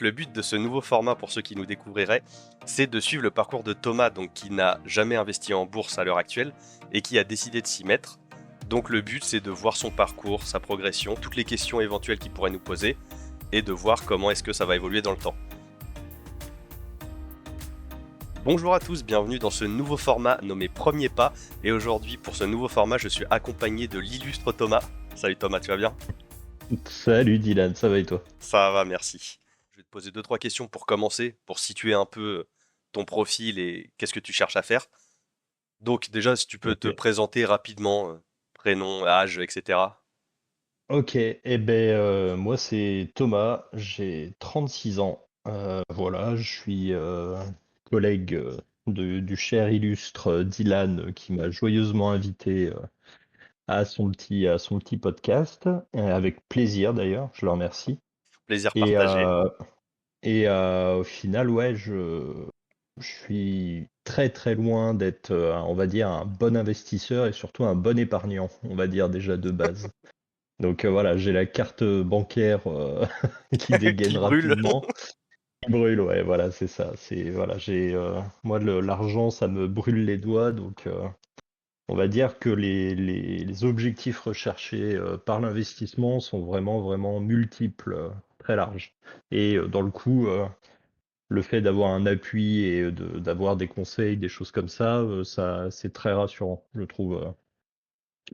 le but de ce nouveau format, pour ceux qui nous découvriraient, c'est de suivre le parcours de Thomas, donc qui n'a jamais investi en bourse à l'heure actuelle et qui a décidé de s'y mettre. Donc le but, c'est de voir son parcours, sa progression, toutes les questions éventuelles qu'il pourrait nous poser et de voir comment est-ce que ça va évoluer dans le temps. Bonjour à tous, bienvenue dans ce nouveau format nommé Premier Pas. Et aujourd'hui, pour ce nouveau format, je suis accompagné de l'illustre Thomas. Salut Thomas, tu vas bien? Salut Dylan, ça va et toi? Ça va, merci. Je vais te poser 2-3 questions pour commencer, pour situer un peu ton profil et qu'est-ce que tu cherches à faire. Donc déjà, si tu peux te Ok. présenter rapidement, prénom, âge, etc. Ok, moi c'est Thomas, j'ai 36 ans. Voilà, je suis collègue du cher illustre Dylan qui m'a joyeusement invité à son petit podcast, avec plaisir d'ailleurs, je le remercie. Plaisir Et, partagé. euh, au final, ouais, je suis très très loin d'être, on va dire, un bon investisseur et surtout un bon épargnant, on va dire déjà de base. Donc voilà, j'ai la carte bancaire qui dégaine Qui brûle. rapidement. Qui brûle, ouais, voilà, c'est ça. Voilà, moi l'argent, ça me brûle les doigts, donc on va dire que les objectifs recherchés par l'investissement sont vraiment vraiment multiples, très larges. Et dans le coup, le fait d'avoir un appui et d'avoir des conseils, des choses comme ça c'est très rassurant, je trouve,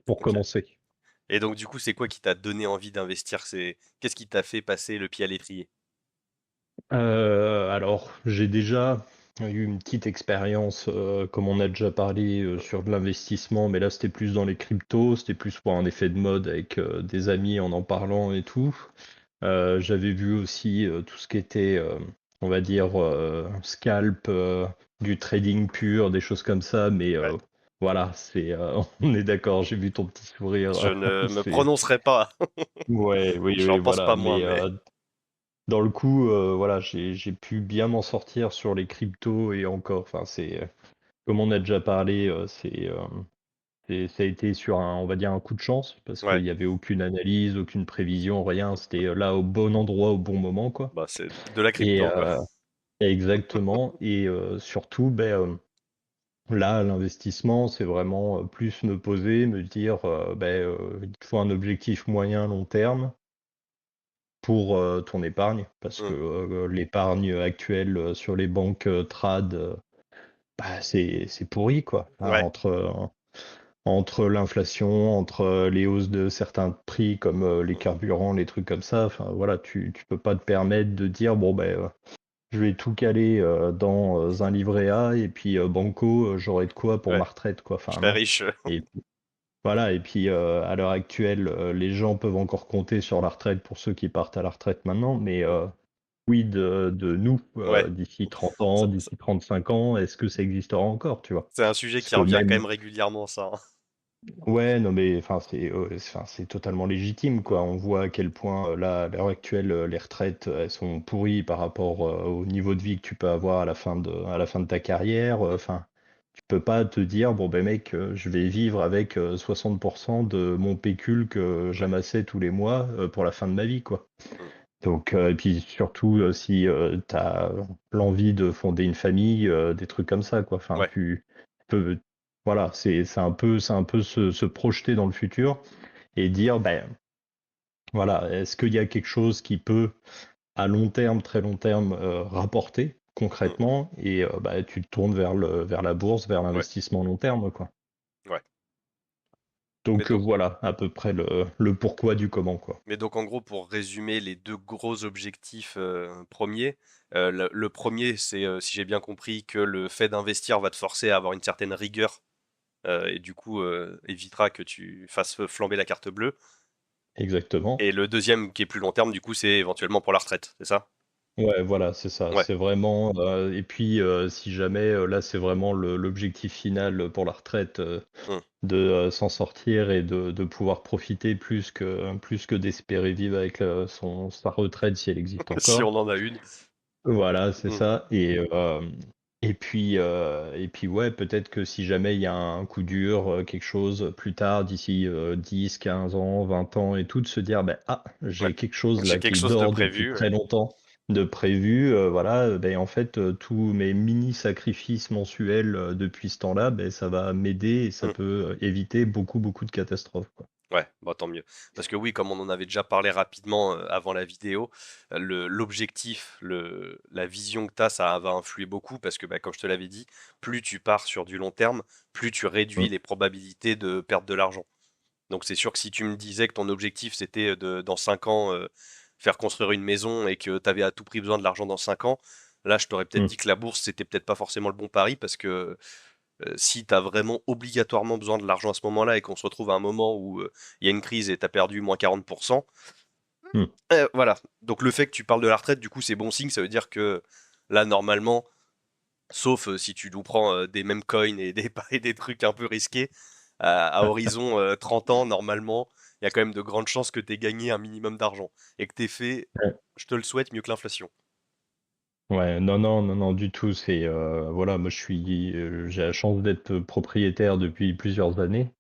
pour Ok. commencer. Et donc du coup, c'est quoi qui t'a donné envie d'investir? Qu'est-ce qui t'a fait passer le pied à l'étrier? Alors, j'ai déjà eu une petite expérience, comme on a déjà parlé, sur de l'investissement, mais là, c'était plus dans les cryptos, c'était plus pour un effet de mode avec des amis en parlant et tout. J'avais vu aussi tout ce qui était, on va dire, scalp, du trading pur, des choses comme ça, mais Ouais. voilà, on est d'accord, j'ai vu ton petit Je sourire. ne me C'est, prononcerai pas. ouais, oui, J'en oui, pense voilà, pas moins, mais mais dans le coup, voilà, j'ai pu bien m'en sortir sur les cryptos et encore, enfin, comme on a déjà parlé, ça a été sur on va dire un coup de chance parce qu'il ouais. y avait aucune analyse, aucune prévision, rien. C'était là au bon endroit au bon moment, quoi. Bah, c'est de la Et crypto, quoi. exactement. Et surtout, là, l'investissement, c'est vraiment plus me poser, me dire, il te faut un objectif moyen long terme pour, ton épargne parce que, Mmh. l'épargne actuelle, sur les banques, trad, c'est pourri quoi. Enfin, Ouais. entre l'inflation, entre, les hausses de certains prix comme, les Mmh. carburants, les trucs comme ça, enfin voilà, tu peux pas te permettre de dire: «Bon je vais tout caler, dans, un livret A et puis, banco, j'aurai de quoi pour Ouais. ma retraite», quoi. Je Enfin serais non. riche. Et voilà, et puis, à l'heure actuelle, les gens peuvent encore compter sur la retraite pour ceux qui partent à la retraite maintenant, mais Mmh. quid, de nous, Ouais. d'ici 30 ans, Ça ça d'ici 35 ans? Est-ce que ça existera encore, tu vois? c'est un sujet Parce qui que revient quand même même régulièrement, ça, hein. ouais, non, mais c'est totalement légitime, Mmh. quoi. On voit à quel point, là, à l'heure actuelle, les retraites, elles sont pourries par rapport, au niveau de vie que tu peux avoir à la fin de ta carrière, Mmh. enfin, tu peux pas te dire: «Bon, ben, mec, je vais vivre avec, 60 de mon pécule que Ouais. j'amassais tous les mois, pour la fin de ma vie», quoi. Mmh. Donc et puis surtout, si, tu as l'envie de fonder une famille, des trucs comme ça, quoi. Enfin, Ouais. tu peux voilà, c'est un peu se projeter dans le futur et dire: «Ben, voilà, est-ce qu'il y a quelque chose qui peut, à long terme, très long terme, rapporter Mmh. concrètement?» Et tu te tournes vers la bourse, vers Ouais. l'investissement long terme, quoi. Ouais. Mais Donc donc voilà, à peu près le pourquoi du comment, quoi. mais donc en gros, pour résumer les 2 gros objectifs, 1 le 1 c'est, si j'ai bien compris, que le fait d'investir va te forcer à avoir une certaine rigueur, et du coup, évitera que tu fasses flamber la carte bleue. Exactement. Et le deuxième qui est plus long terme, du coup, c'est éventuellement pour la retraite, c'est ça? Ouais, voilà, c'est ça. Ouais. C'est vraiment, et puis, si jamais, là, c'est vraiment l'objectif final, pour la retraite, Mmh. de, s'en sortir et de pouvoir profiter plus que d'espérer vivre avec, sa retraite si elle existe Si on encore. en a une. Voilà, c'est Mmh. ça. Et puis ouais, peut-être que si jamais il y a un coup dur, quelque chose plus tard d'ici, 10-15 ans, 20 ans et tout, de se dire: «Ah, Ouais. j'ai quelque chose J'ai là quelque qui chose de dort depuis prévu, très longtemps». de prévu, voilà, ben, en fait, tous mes mini sacrifices mensuels, depuis ce temps-là, ben, ça va m'aider et ça Mmh. peut, éviter beaucoup, beaucoup de catastrophes, quoi. Ouais, bah, tant mieux. Parce que oui, comme on en avait déjà parlé rapidement, avant la vidéo, l'objectif, la vision que tu as, ça va influer beaucoup parce que, bah, comme je te l'avais dit, plus tu pars sur du long terme, plus tu réduis Mmh, les probabilités de perdre de l'argent. Donc c'est sûr que si tu me disais que ton objectif c'était, de dans 5 ans, faire construire une maison et que tu avais à tout prix besoin de l'argent dans 5 ans, là je t'aurais peut-être mmh, dit que la bourse c'était peut-être pas forcément le bon pari parce que, si tu as vraiment obligatoirement besoin de l'argent à ce moment-là et qu'on se retrouve à un moment où, il y a une crise et tu as perdu moins 40, mmh. voilà. Donc le fait que tu parles de la retraite, du coup, c'est bon signe, ça veut dire que là, normalement, sauf, si tu nous prends, des meme coins et des et des trucs un peu risqués, à horizon, 30 ans, normalement, il y a quand même de grandes chances que tu aies gagné un minimum d'argent et que tu aies fait, Ouais. je te le souhaite, mieux que l'inflation. Ouais, non, non, non, non, du tout. C'est voilà, moi j'ai la chance d'être propriétaire depuis plusieurs années,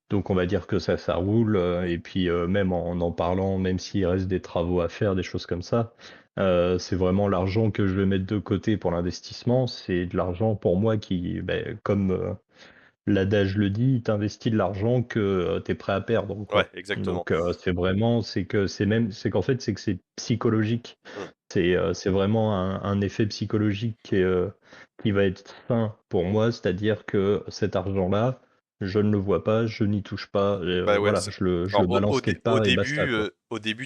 donc on va dire que ça roule. Et puis même en parlant, même s'il reste des travaux à faire, des choses comme ça, c'est vraiment l'argent que je vais mettre de côté pour l'investissement. C'est de l'argent pour moi qui, ben, comme l'adage le dit, t'investis de l'argent que tu es prêt à perdre, Ouais, quoi. exactement. Donc c'est vraiment, c'est qu'en fait, c'est que c'est psychologique. Mmh. C'est vraiment un effet psychologique qui va être sain pour moi, c'est-à-dire que cet argent-là, je ne le vois pas, je n'y touche pas, Bah, ouais, voilà, c'est je alors le balance quelque au part et basta, début, quoi.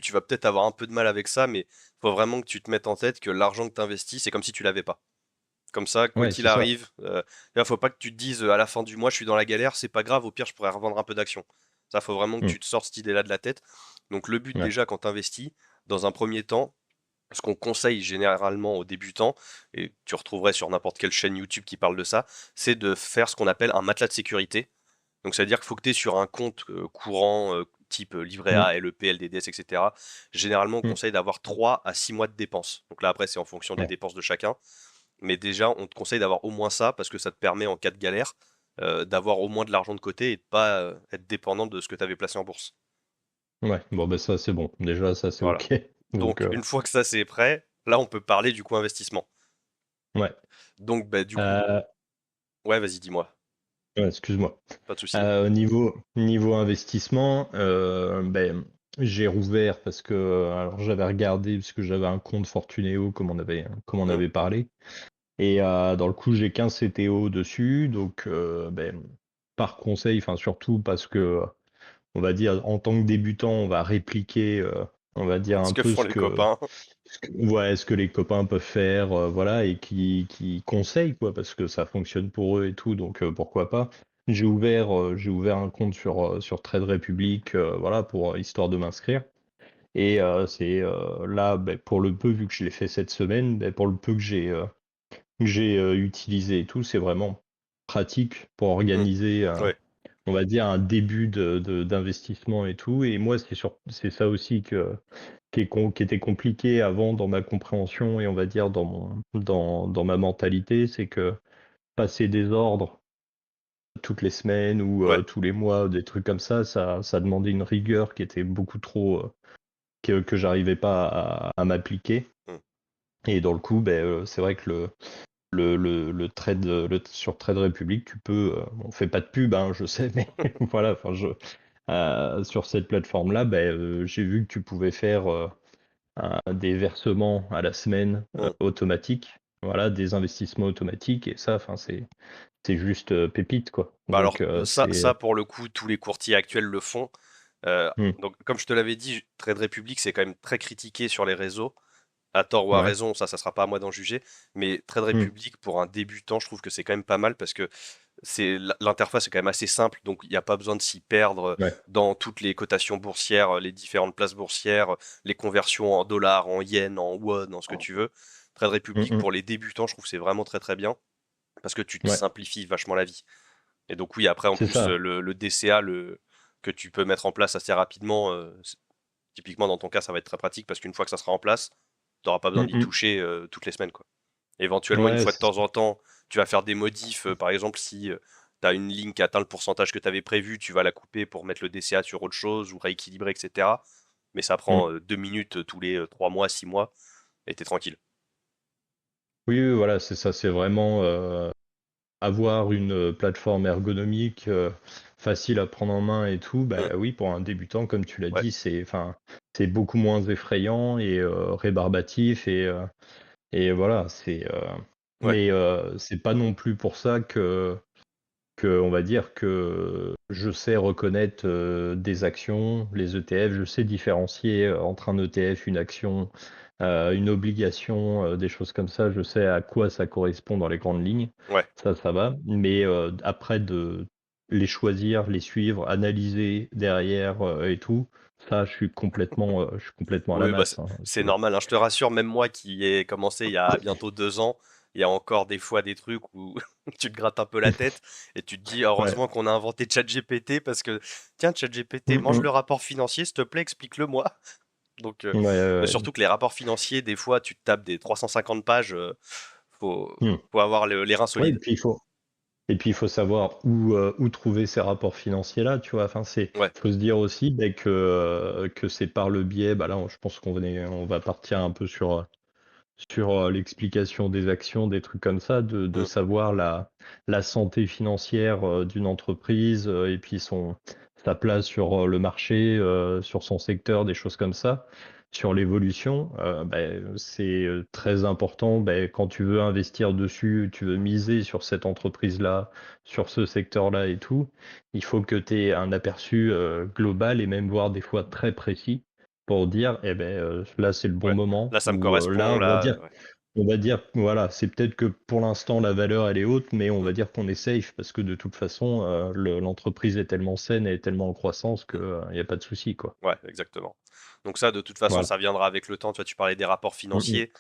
tu vas peut-être avoir un peu de mal avec ça, mais faut vraiment que tu te mettes en tête que l'argent que tu investis, c'est comme si tu l'avais pas. Comme ça, quoi Ouais, qu'il c'est ça. arrive, là, faut pas que tu te dises, à la fin du mois, je suis dans la galère, c'est pas grave, au pire, je pourrais revendre un peu d'actions. Ça, faut vraiment que Mmh, tu te sortes cette idée-là de la tête. Donc le but ouais. déjà quand tu investis, dans un premier temps, ce qu'on conseille généralement aux débutants, et tu retrouverais sur n'importe quelle chaîne YouTube qui parle de ça, c'est de faire ce qu'on appelle un matelas de sécurité. Donc ça veut dire qu'il faut que tu aies sur un compte, courant, type, livret Mmh, A, LEP, LDDS et cetera. Généralement, on mmh, conseille d'avoir 3 à 6 mois de dépenses. Donc là, après, c'est en fonction des ouais. dépenses de chacun. Mais déjà, on te conseille d'avoir au moins ça parce que ça te permet en cas de galère, d'avoir au moins de l'argent de côté et de pas, être dépendant de ce que tu avais placé en bourse. Ouais, bon, ben, ça, c'est bon. Déjà, ça, c'est Voilà. OK. Donc Donc une fois que ça c'est prêt, là on peut parler du coup investissement. ouais. Donc bah, du coup Heu, ouais, vas-y, dis-moi, ouais, excuse-moi. pas de souci. Niveau investissement, ben, j'ai rouvert parce que, alors j'avais regardé parce que j'avais un compte Fortuneo comme on Mmh, avait parlé et dans le coup, j'ai qu'un CTO dessus donc ben, par conseil, enfin surtout parce que, on va dire en tant que débutant, on va répliquer, on va dire ce un que peu font les copains. ce que les copains peuvent faire, voilà et qui conseillent quoi, parce que ça fonctionne pour eux et tout, donc pourquoi pas. J'ai ouvert un compte sur Trade Republic, voilà pour histoire de m'inscrire et c'est, là, beh, pour le peu vu que je l'ai fait cette semaine, beh, pour le peu que j'ai, utilisé et tout, c'est vraiment pratique pour Mmh, organiser, ouais. on va dire un début d'investissement et tout et moi c'est ça aussi qui était compliqué avant dans ma compréhension et on va dire dans ma mentalité, c'est que passer des ordres toutes les semaines ou Ouais. tous les mois, des trucs comme ça demandait une rigueur qui était beaucoup trop, que j'arrivais pas à m'appliquer Mmh. et dans le coup, beh, c'est vrai que le trade, sur Trade Republic, tu peux, on fait pas de pub, hein, je sais, mais voilà, enfin sur cette plateforme-là, beh, j'ai vu que tu pouvais faire, des versements à la semaine, Mmh. automatiques, voilà, des investissements automatiques et ça, enfin, c'est juste, pépite, quoi. Bah, Donc, alors c'est ça pour le coup, tous les courtiers actuels le font. mmh, Donc comme je te l'avais dit, Trade Republic, c'est quand même très critiqué sur les réseaux. À tort ou à ouais, raison, ça sera pas à moi d'en juger. Mais Trade mmh, Republic, pour un débutant, je trouve que c'est quand même pas mal parce que l'interface est quand même assez simple, donc il n'y a pas besoin de s'y perdre ouais, dans toutes les cotations boursières, les différentes places boursières, les conversions en dollars, en yens, en won, en ce que tu veux. Trade mmh Republic, mh, pour les débutants, je trouve que c'est vraiment très très bien parce que tu te ouais, simplifies vachement la vie. Et donc oui, après en c'est plus ça. le DCA que tu peux mettre en place assez rapidement, typiquement dans ton cas, ça va être très pratique parce qu'une fois que ça sera en place, tu n'auras pas besoin Mmh d'y mh. toucher toutes les semaines, quoi. Éventuellement, une Ouais, fois de c'est temps ça. en temps, tu vas faire des modifs. Par exemple, si tu as une ligne qui atteint le pourcentage que tu avais prévu, tu vas la couper pour mettre le DCA sur autre chose ou rééquilibrer, etc. Mais ça Mmh, prend 2 minutes tous les 3 mois, 6 mois. et t'es tranquille. Oui, oui, voilà, c'est ça, c'est vraiment avoir une plateforme ergonomique facile à prendre en main et tout. Mm. Bah oui, pour un débutant, comme tu l'as Ouais, dit, enfin, c'est beaucoup moins effrayant et rébarbatif et voilà, ouais, mais c'est pas non plus pour ça que on va dire que je sais reconnaître des actions, les ETF, je sais différencier entre un ETF, une action, une obligation, des choses comme ça. Je sais à quoi ça correspond dans les grandes lignes. ouais. Ça va. Mais après de les choisir, les suivre, analyser derrière et tout, ça, je suis complètement à la Oui, bah masse, hein. c'est normal, hein. Je te rassure, même moi qui ai commencé il y a bientôt 2 ans, il y a encore des fois des trucs où tu te grattes un peu la tête et tu te dis Ouais. heureusement qu'on a inventé ChatGPT parce que tiens ChatGPT, mange le rapport financier, s'il te plaît, explique-le moi. Donc Ouais, ouais, surtout que les rapports financiers, des fois, tu te tapes des 350 pages, faut, ouais. faut avoir les reins Ouais, solides. et puis il faut savoir où trouver ces rapports financiers-là, tu vois. Enfin, Ouais. faut se dire aussi ben, que c'est par le biais, bah là, je pense on va partir un peu sur l'explication des actions, des trucs comme ça, de Mm. savoir la santé financière d'une entreprise et puis sa place sur le marché, sur son secteur, des choses comme ça, sur l'évolution. Ben, c'est très important ben, quand tu veux investir dessus, tu veux miser sur cette entreprise-là, sur ce secteur-là et tout. Il faut que tu aies un aperçu global et même voire des fois très précis pour dire, eh ben, là, c'est le bon Ouais. moment, Là, ça me ou là, correspond, là, ouais. on va dire, voilà, c'est peut-être que pour l'instant, la valeur, elle est haute, mais on Mm. va dire qu'on est safe, parce que de toute façon, l'entreprise est tellement saine et tellement en croissance Mm. qu'il n'y a pas de souci, quoi. Ouais, exactement. Donc ça, de toute façon, Voilà. ça viendra avec le temps. Tu vois, tu parlais des rapports Mm, financiers.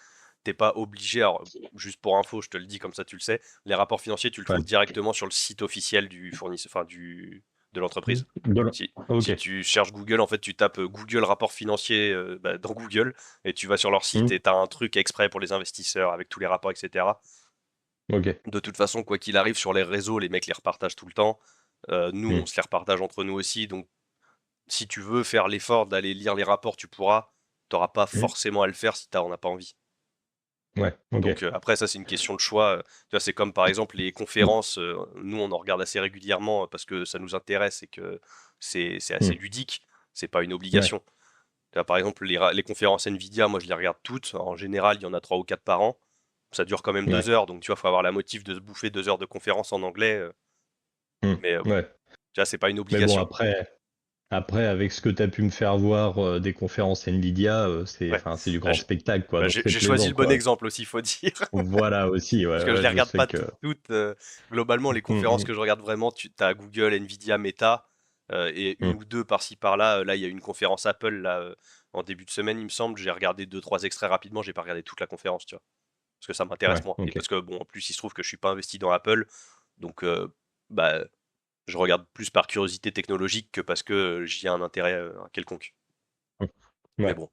T'es pas obligé, alors juste pour info, je te le dis comme ça tu le sais, les rapports financiers, tu le trouves ouais. directement sur le site officiel du fournisseur, enfin de l'entreprise. Si, Ok. si tu cherches Google, en fait, tu tapes Google rapport financier dans Google et tu vas sur leur site Mm, et t'as un truc exprès pour les investisseurs avec tous les rapports, etc. ok. De toute façon, quoi qu'il arrive sur les réseaux, les mecs les repartagent tout le temps. Nous, Mm, on se les repartage entre nous aussi. Donc, si tu veux faire l'effort d'aller lire les rapports, tu pourras. T'auras pas mm, forcément à le faire si t'en as pas envie. ouais, ok. Donc après, ça, c'est une question de choix. Tu vois, c'est comme par exemple les conférences. Nous, on en regarde assez régulièrement parce que ça nous intéresse et que c'est assez Mm, ludique. C'est pas une ouais, obligation. Tu vois, par exemple, les conférences Nvidia, moi, je les regarde toutes. En général, il y en a 3 ou 4 par an. Ça dure quand même ouais, 2 heures. Donc, tu vois, faut avoir la motive de se bouffer 2 heures de conférence en anglais. mm, Mais bon, ouais. tu vois, c'est pas une Mais bon, obligation. après, avec ce que tu as pu me faire voir des conférences Nvidia, Ouais. enfin, c'est du Bah, grand spectacle, quoi. bah, Donc c'est j'ai choisi plaisant, le bon quoi. exemple aussi, faut dire. Voilà aussi, Parce ouais, que je ouais, les je regarde sais pas que. toutes. Globalement, les Mm, conférences mm, que je regarde vraiment, tu as Google, Nvidia, Meta, et une mm, ou deux par-ci par-là. Là, il y a une conférence Apple là, en début de semaine, il me semble. J'ai regardé deux, trois extraits rapidement. J'ai pas regardé toute la conférence, tu vois. Parce que ça m'intéresse ouais, moins. Et ok. parce que, bon, en plus, il se trouve que je suis pas investi dans Apple. Donc, bah, je regarde plus par curiosité technologique que parce que j'y ai un intérêt quelconque. Mm, Mais ouais, bon.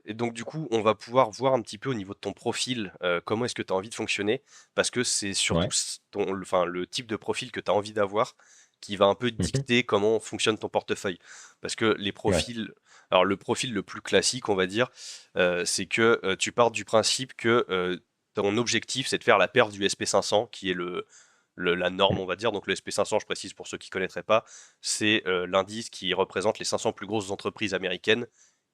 Et donc du coup, on va pouvoir voir un petit peu au niveau de ton profil, comment est-ce que tu as envie de fonctionner, parce que c'est surtout ouais. enfin, le type de profil que tu as envie d'avoir qui va un peu Mhm. dicter comment fonctionne ton portefeuille. Parce que les Ouais. profils, alors le profil le plus classique, on va dire, c'est que tu pars du principe que ton objectif, c'est de faire la perf du SP500, qui est la norme, Mm. on va dire. Donc le SP500, je précise pour ceux qui ne connaîtraient pas, c'est l'indice qui représente les 500 plus grosses entreprises américaines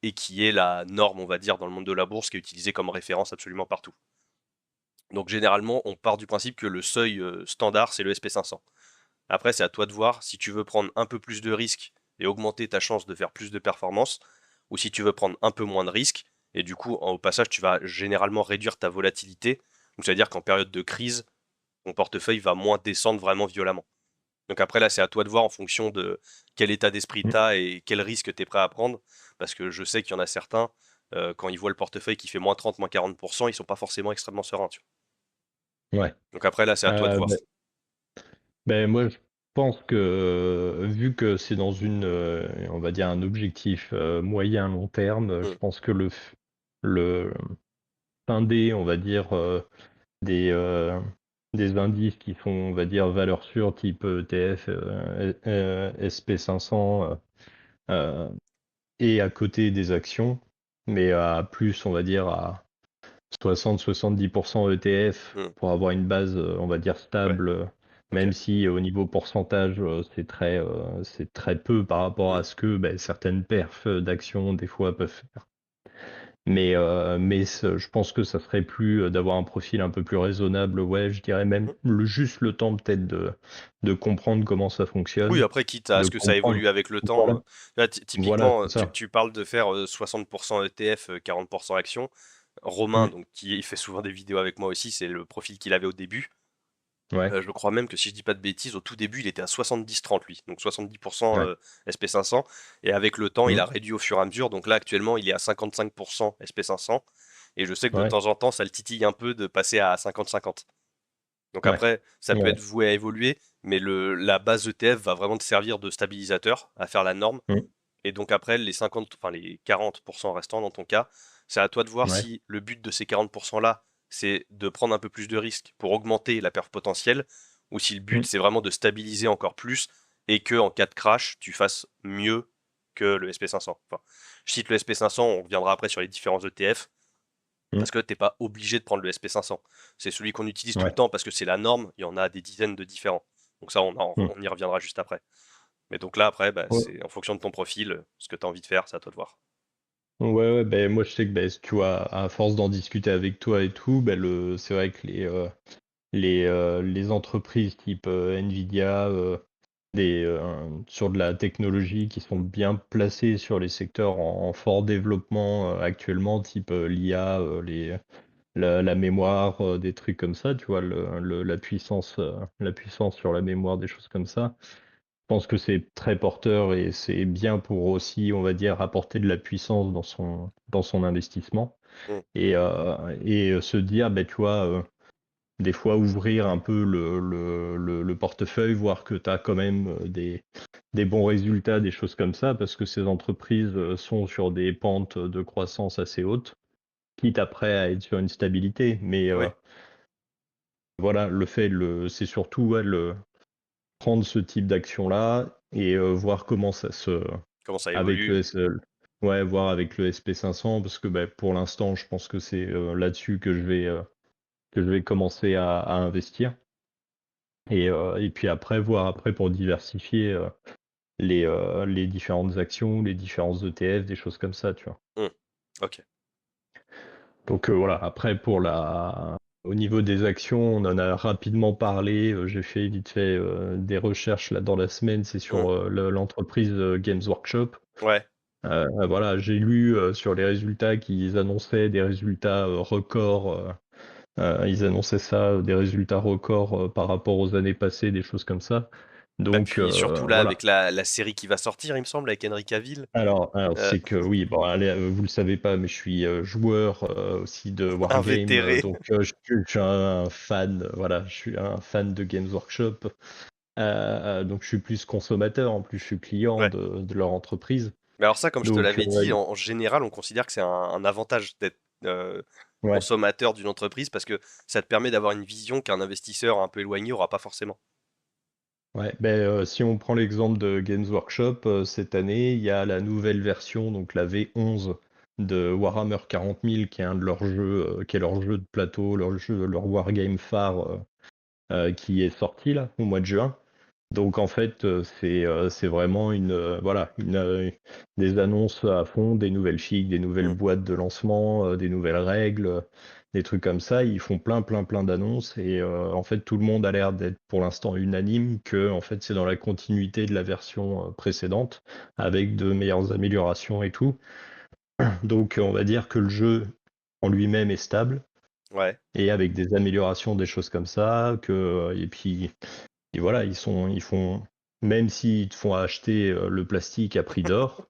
et qui est la norme, on va dire, dans le monde de la bourse, qui est utilisée comme référence absolument partout. Donc généralement, on part du principe que le seuil standard, c'est le SP500. Après, c'est à toi de voir si tu veux prendre un peu plus de risques et augmenter ta chance de faire plus de performances, ou si tu veux prendre un peu moins de risques, et du coup, au passage, tu vas généralement réduire ta volatilité. Donc, c'est-à-dire qu'en période de crise, ton portefeuille va moins descendre vraiment violemment. Donc après, là, c'est à toi de voir en fonction de quel état d'esprit tu Mm. as et quel risque tu es prêt à prendre. Parce que je sais qu'il y en a certains, quand ils voient le portefeuille qui fait moins 30, moins 40%, ils sont pas forcément extrêmement sereins. Tu vois. Ouais. Donc après, là, c'est à toi de voir. Ben, moi, je pense que vu que c'est dans on va dire un objectif moyen long terme, Hmm. je pense que le scindé, on va dire, des, euh, des indices qui sont, on va dire, valeurs sûres, type ETF, SP500, et à côté des actions. mais à plus, on va dire, à 60-70% ETF Hmm. pour avoir une base, on va dire, Ouais, stable, ok. même si au niveau pourcentage, c'est très peu par rapport Hmm. à ce que certaines perfs d'actions, des fois, peuvent faire. Je pense que ça serait plus d'avoir un profil un peu plus raisonnable, ouais, je dirais même Hmm. juste le temps peut-être de comprendre comment ça Oui, fonctionne, après, quitte à de ce que ça comprendre, évolue avec le temps. voilà, Là, voilà, typiquement, c'est ça. tu parles de faire 60% ETF, 40% actions. Romain, Mm, donc, qui fait souvent des vidéos avec moi aussi, c'est le profil qu'il avait au début. ouais, Je crois même que si je dis pas de bêtises, au tout début, il était à 70-30 lui, donc 70% ouais, SP500, et avec le temps, il a mm, réduit au fur et à mesure, donc là, actuellement, il est à 55% SP500, et je sais que de ouais, temps en temps, ça le titille un peu de passer à 50-50. Donc ouais, après, ça peut ouais, être voué à évoluer, mais la base ETF va vraiment te servir de stabilisateur, à faire la norme, mm, et donc après, les 40% restants dans ton cas, c'est à toi de voir ouais, si le but de ces 40%-là, c'est de prendre un peu plus de risques pour augmenter la perte potentielle, ou si le but, mm, c'est vraiment de stabiliser encore plus et que en cas de crash, tu fasses mieux que le SP500. Enfin, je cite le SP500, on reviendra après sur les différents ETF, mm, parce que t'es pas obligé de prendre le SP500. C'est celui qu'on utilise tout le ouais, temps parce que c'est la norme, il y en a des dizaines de différents. Donc ça, mm. on y reviendra juste après. Mais donc là, après, bah, Ouais, c'est en fonction de ton profil, ce que tu as envie de faire, c'est à toi de voir. ouais, ouais, moi je sais que tu vois, à force d'en discuter avec toi et tout, c'est vrai que les entreprises type Nvidia, sur de la technologie qui sont Mm. bien placées sur les secteurs en fort développement actuellement, type l'IA, la mémoire, des trucs comme ça, tu vois, la puissance sur la mémoire, des choses comme ça. Je pense que c'est très porteur et c'est bien pour aussi, on va dire, apporter de la puissance dans son investissement. Mm. Et se dire, tu vois, des fois ouvrir un peu le portefeuille, voir que tu as quand même des bons résultats, des choses comme ça, parce que ces entreprises sont sur des pentes de croissance assez hautes, quitte après à être sur une stabilité. Mais Oui, voilà, c'est surtout ouais, prendre ce type d'action-là et voir comment ça se... comment ça avec évolue. ouais, voir avec le SP500, parce que pour l'instant, je pense que c'est là-dessus que je vais commencer à investir. Et puis après, voir après pour diversifier les différentes actions, les différents ETF, des choses comme ça, tu vois. Mm. Ok. Donc voilà, après au niveau des actions, on en a rapidement parlé. J'ai fait vite fait des recherches là dans la semaine, c'est Mm. sur l'entreprise Games Workshop. Ouais. Voilà, j'ai lu sur les résultats qu'ils annonçaient des résultats records. Ils annonçaient ça, des résultats records par rapport aux années passées, des choses comme ça. Bah Donc puis surtout là, avec voilà. la série qui va sortir, il me semble, avec Henry Cavill. Alors euh, c'est que oui, bon, allez, vous le savez pas, mais je suis joueur aussi de Wargame, invétéré. donc je suis un fan, voilà, je suis un fan de Games Workshop. Donc je suis plus consommateur, en plus je suis client Ouais. de leur entreprise. Mais alors ça, comme je te Donc l'avais dit, en général, on considère que c'est un avantage d'être ouais, consommateur d'une entreprise parce que ça te permet d'avoir une vision qu'un investisseur un peu éloigné aura pas forcément. ouais. Si on prend l'exemple de Games Workshop, cette année, il y a la nouvelle version, donc la V11 de Warhammer 40 000, qui est un de leurs jeux, qui est leur jeu de plateau, leur wargame phare, qui est sorti là au mois de juin. Donc en fait, c'est vraiment voilà, des annonces à fond, des nouvelles fiches, des nouvelles Mm. boîtes de lancement, des nouvelles règles, des trucs comme ça. Ils font plein, plein, plein d'annonces et en fait, tout le monde a l'air d'être pour l'instant unanime que en fait, c'est dans la continuité de la version précédente avec de meilleures améliorations et tout. Donc on va dire que le jeu en lui-même est stable Ouais. et avec des améliorations, des choses comme ça, et puis et voilà, ils font, même s'ils te font acheter le plastique à prix d'or,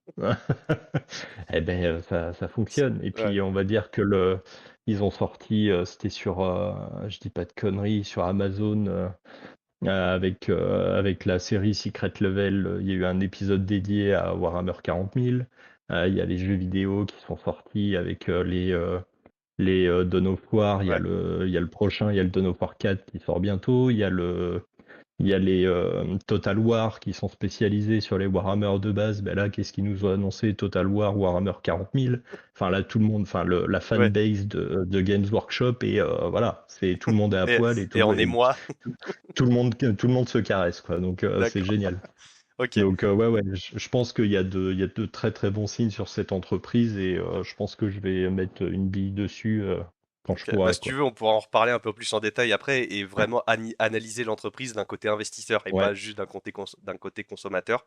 eh ben ça fonctionne. Et Ouais. puis on va dire que ils ont sorti, c'était sur, je dis pas de conneries, sur Amazon avec la série Secret Level. Il y a eu un épisode dédié à Warhammer 40 000. Il y a les jeux vidéo qui sont sortis avec les Dawn of War. Ouais. Il y a le prochain, il y a le Dawn of War 4 qui sort bientôt. Il y a Il y a les Total War qui sont spécialisés sur les Warhammer de base. Ben là, qu'est-ce qu'ils nous ont annoncé? Total War, Warhammer 40 000. Enfin là, tout le monde, enfin la Ouais. fanbase de Games Workshop et voilà, c'est tout le monde est à Et, poil et et tout en et émoi. tout le monde se caresse quoi. Donc c'est D'accord. génial. Ok. Donc ouais, je pense qu'il y a de très très bons signes sur cette entreprise et je pense que je vais mettre une bille dessus quand je Ok. Bah, pourrai si tu quoi. veux, on pourra en reparler un peu plus en détail après et vraiment analyser l'entreprise d'un côté investisseur et Ouais, pas juste d'un côté consommateur.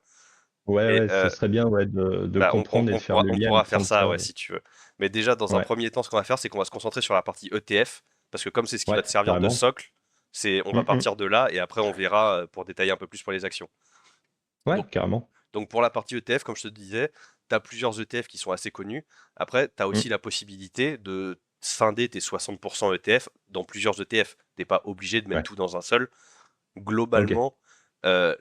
ouais, Et ouais, ce serait bien ouais, de bah, comprendre et de faire le on lien, il me pourra faire semble ça, ça. ouais, si tu veux. Mais déjà, dans un Ouais, premier temps, ce qu'on va faire, c'est qu'on va se concentrer sur la partie ETF, parce que comme c'est ce qui va ouais, te servir de carrément. socle, on va Mm. partir de là et après on verra pour détailler un peu plus pour les actions. Ouais, Donc, carrément. donc pour la partie ETF, comme je te disais, tu as plusieurs ETF qui sont assez connus. Après, tu as Mm. aussi la possibilité de scinder tes 60% ETF dans plusieurs ETF. T'es pas obligé de mettre Ouais, tout dans un seul. ok. Globalement,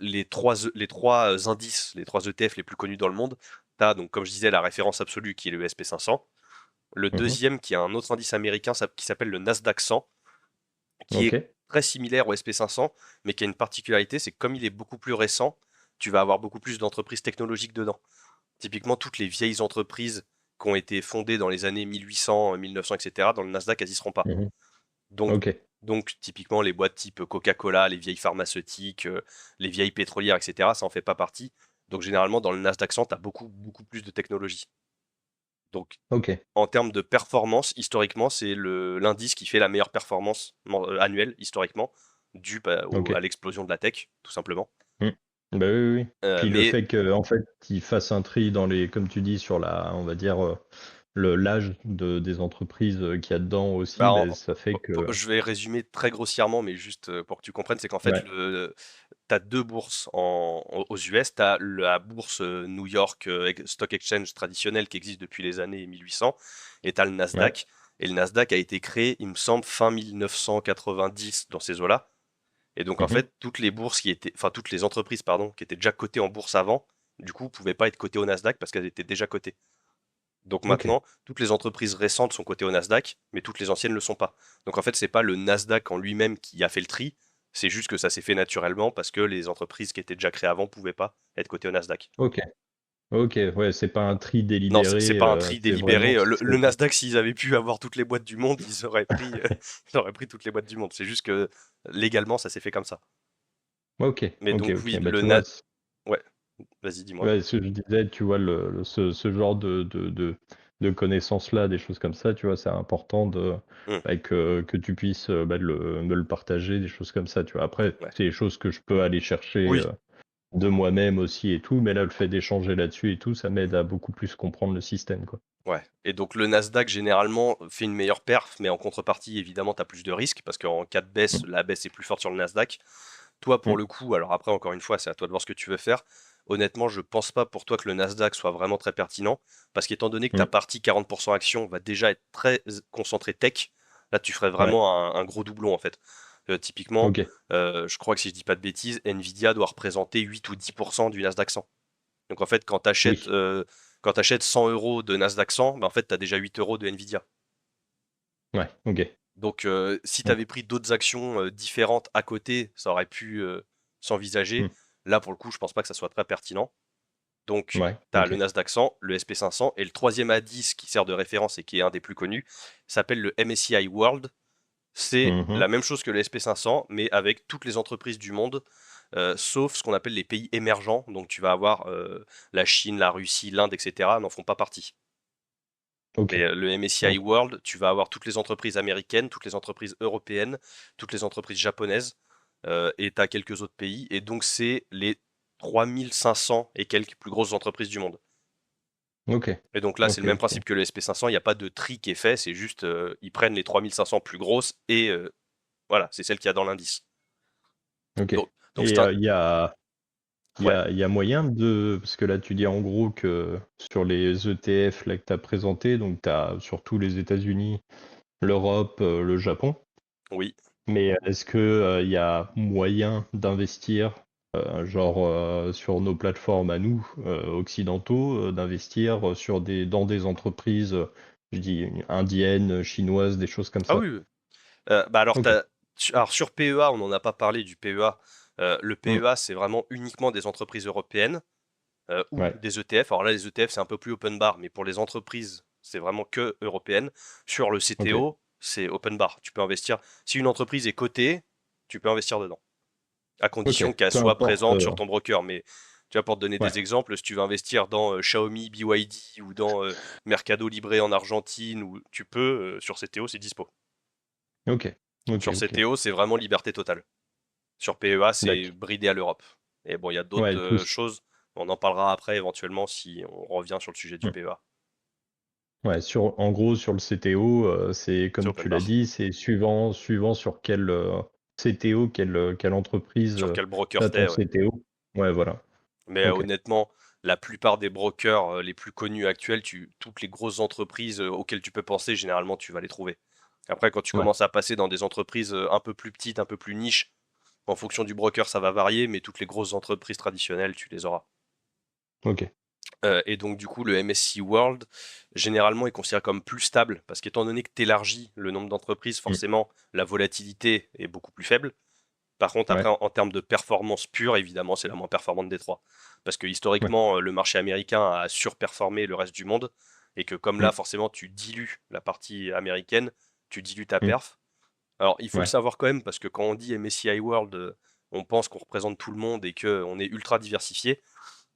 les trois indices, les trois ETF les plus connus dans le monde, tu as donc, comme je disais, la référence absolue qui est le SP500. Le Mhm. deuxième, qui est un autre indice américain qui s'appelle le Nasdaq 100, qui Ok. est très similaire au SP500, mais qui a une particularité, c'est que comme il est beaucoup plus récent, tu vas avoir beaucoup plus d'entreprises technologiques dedans. Typiquement, toutes les vieilles entreprises qui ont été fondées dans les années 1800, 1900, etc., dans le Nasdaq, elles n'y seront pas. Mhm. Donc, Ok. typiquement, les boîtes type Coca-Cola, les vieilles pharmaceutiques, les vieilles pétrolières, etc., ça en fait pas partie. Donc, généralement, dans le Nasdaq 100, tu as beaucoup, beaucoup plus de technologie. Donc, Ok. en termes de performance, historiquement, c'est l'indice qui fait la meilleure performance annuelle, historiquement, dû Ok. à l'explosion de la tech, tout simplement. Mm. Bah oui, oui, oui. Puis le Mais fait que en fait ils fassent un tri dans les, comme tu dis, sur la, on va dire l'âge des entreprises qu'il y a dedans aussi, bah, ben ça fait que je vais résumer très grossièrement, mais juste pour que tu comprennes, c'est qu'en fait, ouais. tu as deux bourses aux US. Tu as la bourse New York Stock Exchange traditionnelle qui existe depuis les années 1800, et tu as le Ouais. Nasdaq. Et le Nasdaq a été créé, il me semble, fin 1990 dans ces eaux-là. Et donc, en Mhm. fait, toutes les entreprises, pardon, qui étaient déjà cotées en bourse avant, du coup, pouvaient pas être cotées au Nasdaq parce qu'elles étaient déjà cotées. Donc Ok. maintenant, toutes les entreprises récentes sont cotées au Nasdaq, mais toutes les anciennes ne le sont pas. Donc en fait, c'est pas le Nasdaq en lui-même qui a fait le tri, c'est juste que ça s'est fait naturellement parce que les entreprises qui étaient déjà créées avant pouvaient pas être cotées au Nasdaq. Ok. Ok. Ouais, c'est pas un tri Non, c'est délibéré, pas un tri c'est vraiment délibéré. Le c'est Nasdaq, s'ils avaient pu avoir toutes les boîtes du monde, ils auraient pris, ils auraient pris toutes les boîtes du monde. C'est juste que légalement, ça s'est fait comme ça. ok. Mais Ok. donc Ok. oui, Bah tu vois. Ouais, vas-y, dis-moi. Ouais, ce que je disais, tu vois, ce genre de connaissances-là, des choses comme ça, tu vois, c'est important Hmm, bah, que tu puisses bah, me le partager, des choses comme ça, tu vois. Après, ouais. c'est des choses que je peux aller chercher Oui, de moi-même aussi et tout, mais là, le fait d'échanger là-dessus et tout, ça m'aide à beaucoup plus comprendre le système, quoi. ouais. Et donc le Nasdaq généralement fait une meilleure perf, mais en contrepartie, évidemment, tu as plus de risques parce qu'en cas de baisse, Mm, la baisse est plus forte sur le Nasdaq. Toi, pour mm, le coup, alors après, encore une fois, c'est à toi de voir ce que tu veux faire. Honnêtement, je pense pas pour toi que le Nasdaq soit vraiment très pertinent parce qu'étant donné que ta mm. partie 40% action va déjà être très concentrée tech, là, tu ferais Ouais, vraiment un gros doublon en fait. Typiquement, ok. je crois que si je dis pas de bêtises, Nvidia doit représenter 8 ou 10% du Nasdaq 100. Donc en fait, Oui. quand t'achètes 100 euros de Nasdaq 100, ben, en fait, tu as déjà 8 euros de Nvidia. Ouais, ok. Donc si tu Ok. avais pris d'autres actions différentes à côté, ça aurait pu s'envisager. Mm. Là, pour le coup, je pense pas que ça soit très pertinent. Donc, Ouais, tu as ok. le Nasdaq 100, le SP500, et le troisième indice qui sert de référence et qui est un des plus connus, s'appelle le MSCI World. C'est Mhm. la même chose que le SP500, mais avec toutes les entreprises du monde, sauf ce qu'on appelle les pays émergents. Donc, tu vas avoir la Chine, la Russie, l'Inde, etc. n'en font pas partie. Ok. Mais le MSCI Ok. World, tu vas avoir toutes les entreprises américaines, toutes les entreprises européennes, toutes les entreprises japonaises, et tu as quelques autres pays. Et donc, c'est les 3500 et quelques plus grosses entreprises du monde. Ok. Et donc là, c'est Ok. le même Ok. principe que le SP500, il n'y a pas de tri qui est fait, c'est juste, ils prennent les 3500 plus grosses et voilà, c'est celle qu'il y a dans l'indice. Ok. Donc Et ouais, il y a moyen de... Parce que là, tu dis en gros que sur les ETF là, que tu as présentés, donc tu as surtout les États-Unis, l'Europe, le Japon. oui. Mais est-ce que il y a moyen d'investir, genre sur nos plateformes à nous, occidentaux, d'investir dans des entreprises, je dis indiennes, chinoises, des choses comme Ah ça? oui, oui. Bah alors, Ok. alors sur PEA, on n'en a pas parlé du PEA. Le Mm. PEA, c'est vraiment uniquement des entreprises européennes ou Ouais. des ETF. Alors là, les ETF, c'est un peu plus open bar, mais pour les entreprises, c'est vraiment que européenne. Sur le Ok. CTO, c'est open bar. Tu peux investir. Si une entreprise est cotée, tu peux investir dedans, à Ok. condition qu'elle Peu soit importe. présente sur ton broker. Mais tu vois, pour te donner Ouais. des exemples, si tu veux investir dans Xiaomi, BYD ou dans Mercado Libre en Argentine, ou tu peux, sur CTO, c'est dispo. Ok. Ok. Sur Ok. CTO, c'est vraiment liberté totale. Sur PEA, c'est D'accord. bridé à l'Europe. Et bon, il y a d'autres Ouais. Tous. choses. On en parlera après éventuellement si on revient sur le sujet du Mm. PEA. Ouais. En gros, sur le CTO, c'est C'est comme open tu l'as bar. dit, c'est suivant sur quel CTO, quelle entreprise Sur quel broker t'as ton t'es, ouais. CTO. Ouais. Voilà. Mais Ok. honnêtement, la plupart des brokers les plus connus actuels, toutes les grosses entreprises auxquelles tu peux penser, généralement, tu vas les trouver. Après, quand tu Ouais. commences à passer dans des entreprises un peu plus petites, un peu plus niches, en fonction du broker, ça va varier, mais toutes les grosses entreprises traditionnelles, tu les auras. Ok. Et donc, du coup, le MSCI World, généralement, est considéré comme plus stable, parce qu'étant donné que tu élargis le nombre d'entreprises, Mm. forcément, la volatilité est beaucoup plus faible. Par contre, après, Ouais. en termes de performance pure, évidemment, c'est la moins performante des trois. Parce que Ouais. historiquement, le marché américain a surperformé le reste du monde, et que comme là, Mm. forcément, tu dilues la partie américaine, tu dilues ta Mm. perf. Alors, il faut le Ouais. savoir quand même, parce que quand on dit MSCI World, on pense qu'on représente tout le monde et qu'on est ultra diversifié.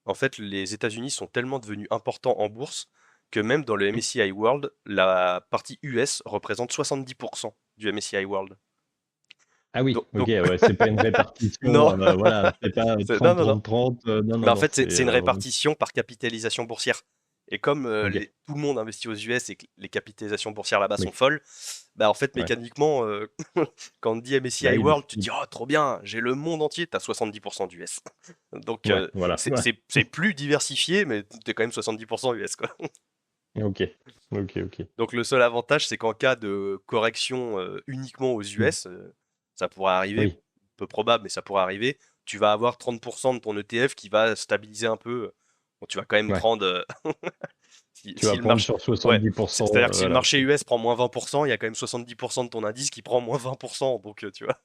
En fait, les États-Unis sont tellement devenus importants en bourse que même dans le Mm. MSCI World, la partie US représente 70% du MSCI World. Ah oui, ok, Donc ouais, c'est pas une répartition, non, voilà, c'est pas non, 30 non, non. 30 30 non, Mais en non, fait, c'est c'est une vraiment. répartition par capitalisation boursière. Et comme Ok, tout le monde investit aux US et que les capitalisations boursières là-bas sont oui, folles, bah en fait, ouais. mécaniquement, quand on dit Bah MSCI oui, World, tu te dis, oh, trop bien, j'ai le monde entier, t'as 70% d'US. Donc, ouais, voilà, ouais. c'est plus diversifié, mais t'es quand même 70% US, quoi. Ok, ok, ok. Donc, le seul avantage, c'est qu'en cas de correction uniquement aux Mm. US, ça pourrait arriver, Oui, peu probable, mais ça pourrait arriver, tu vas avoir 30% de ton ETF qui va stabiliser un peu. Bon, tu vas quand même ouais. prendre. Si, Tu vas si le prendre marché. sur Ouais, 70%, c'est-à-dire que si le voilà. marché US prend moins 20%, il y a quand même 70% de ton indice qui prend moins 20%. Donc, tu vois.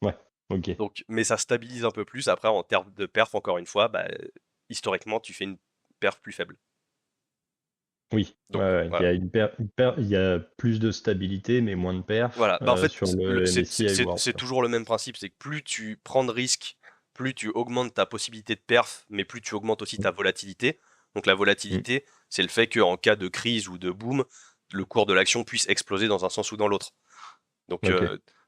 Ouais, ok. Donc, mais ça stabilise un peu plus. Après, en termes de perf, encore une fois, bah, historiquement, tu fais une perf plus faible. Oui, ouais, Donc, ouais, il y voilà. a il y a plus de stabilité, mais moins de perf Voilà. Bah, en fait, sur le MSCI World, c'est quoi. toujours le même principe. C'est que plus tu prends de risques, plus tu augmentes ta possibilité de perf, mais plus tu augmentes aussi ta Mm. volatilité. Donc, la Mm. volatilité, c'est le fait qu'en cas de crise ou de boom, le cours de l'action puisse exploser dans un sens ou dans l'autre. Donc, Ok,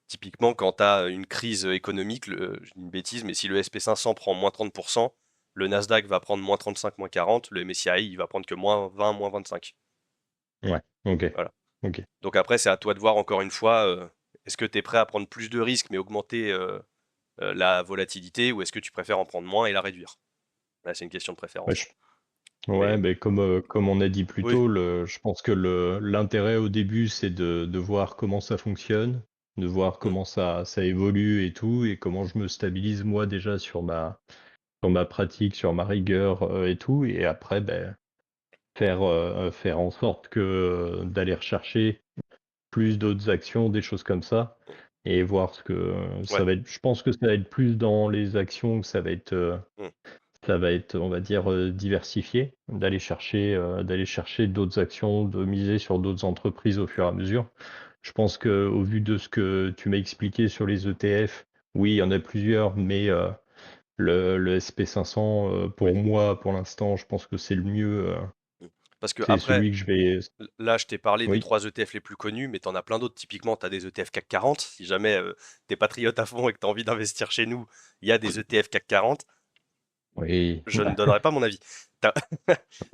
typiquement, quand tu as une crise économique, je dis une bêtise, mais si le SP500 prend moins 30%, le Nasdaq va prendre moins 35, moins 40, le MSCI, il va prendre que moins 20, moins 25. ouais, ok, Voilà. ok. Donc après, c'est à toi de voir encore une fois, est-ce que tu es prêt à prendre plus de risques mais augmenter la volatilité, ou est-ce que tu préfères en prendre moins et la réduire? Là, c'est une question de Ouais, préférence. ouais, Mais ben comme on a dit plus oui, tôt, je pense que l'intérêt au début, c'est de voir comment ça fonctionne, de voir mm, comment ça évolue et tout, et comment je me stabilise moi déjà sur ma pratique, sur ma rigueur et tout, et après, ben, faire en sorte que d'aller rechercher plus d'autres actions, des choses comme ça, et voir ce que ouais, ça va être. Je pense que ça va être plus dans les actions que mm, ça va être, on va dire, diversifié, d'aller chercher d'autres actions, de miser sur d'autres entreprises au fur et à mesure. Je pense qu'au vu de ce que tu m'as expliqué sur les ETF, oui, il y en a plusieurs, mais le SP500, oui. pour moi, pour l'instant, je pense que c'est le mieux, mm. Parce que c'est après, celui que je vais. là, je t'ai parlé des Oui, 3 ETF les plus connus, mais tu en as plein d'autres. Typiquement, tu as des ETF CAC 40. Si jamais tu es patriote à fond et que tu as envie d'investir chez nous, il y a des ETF CAC 40. oui, Je ne donnerai pas mon avis. Tu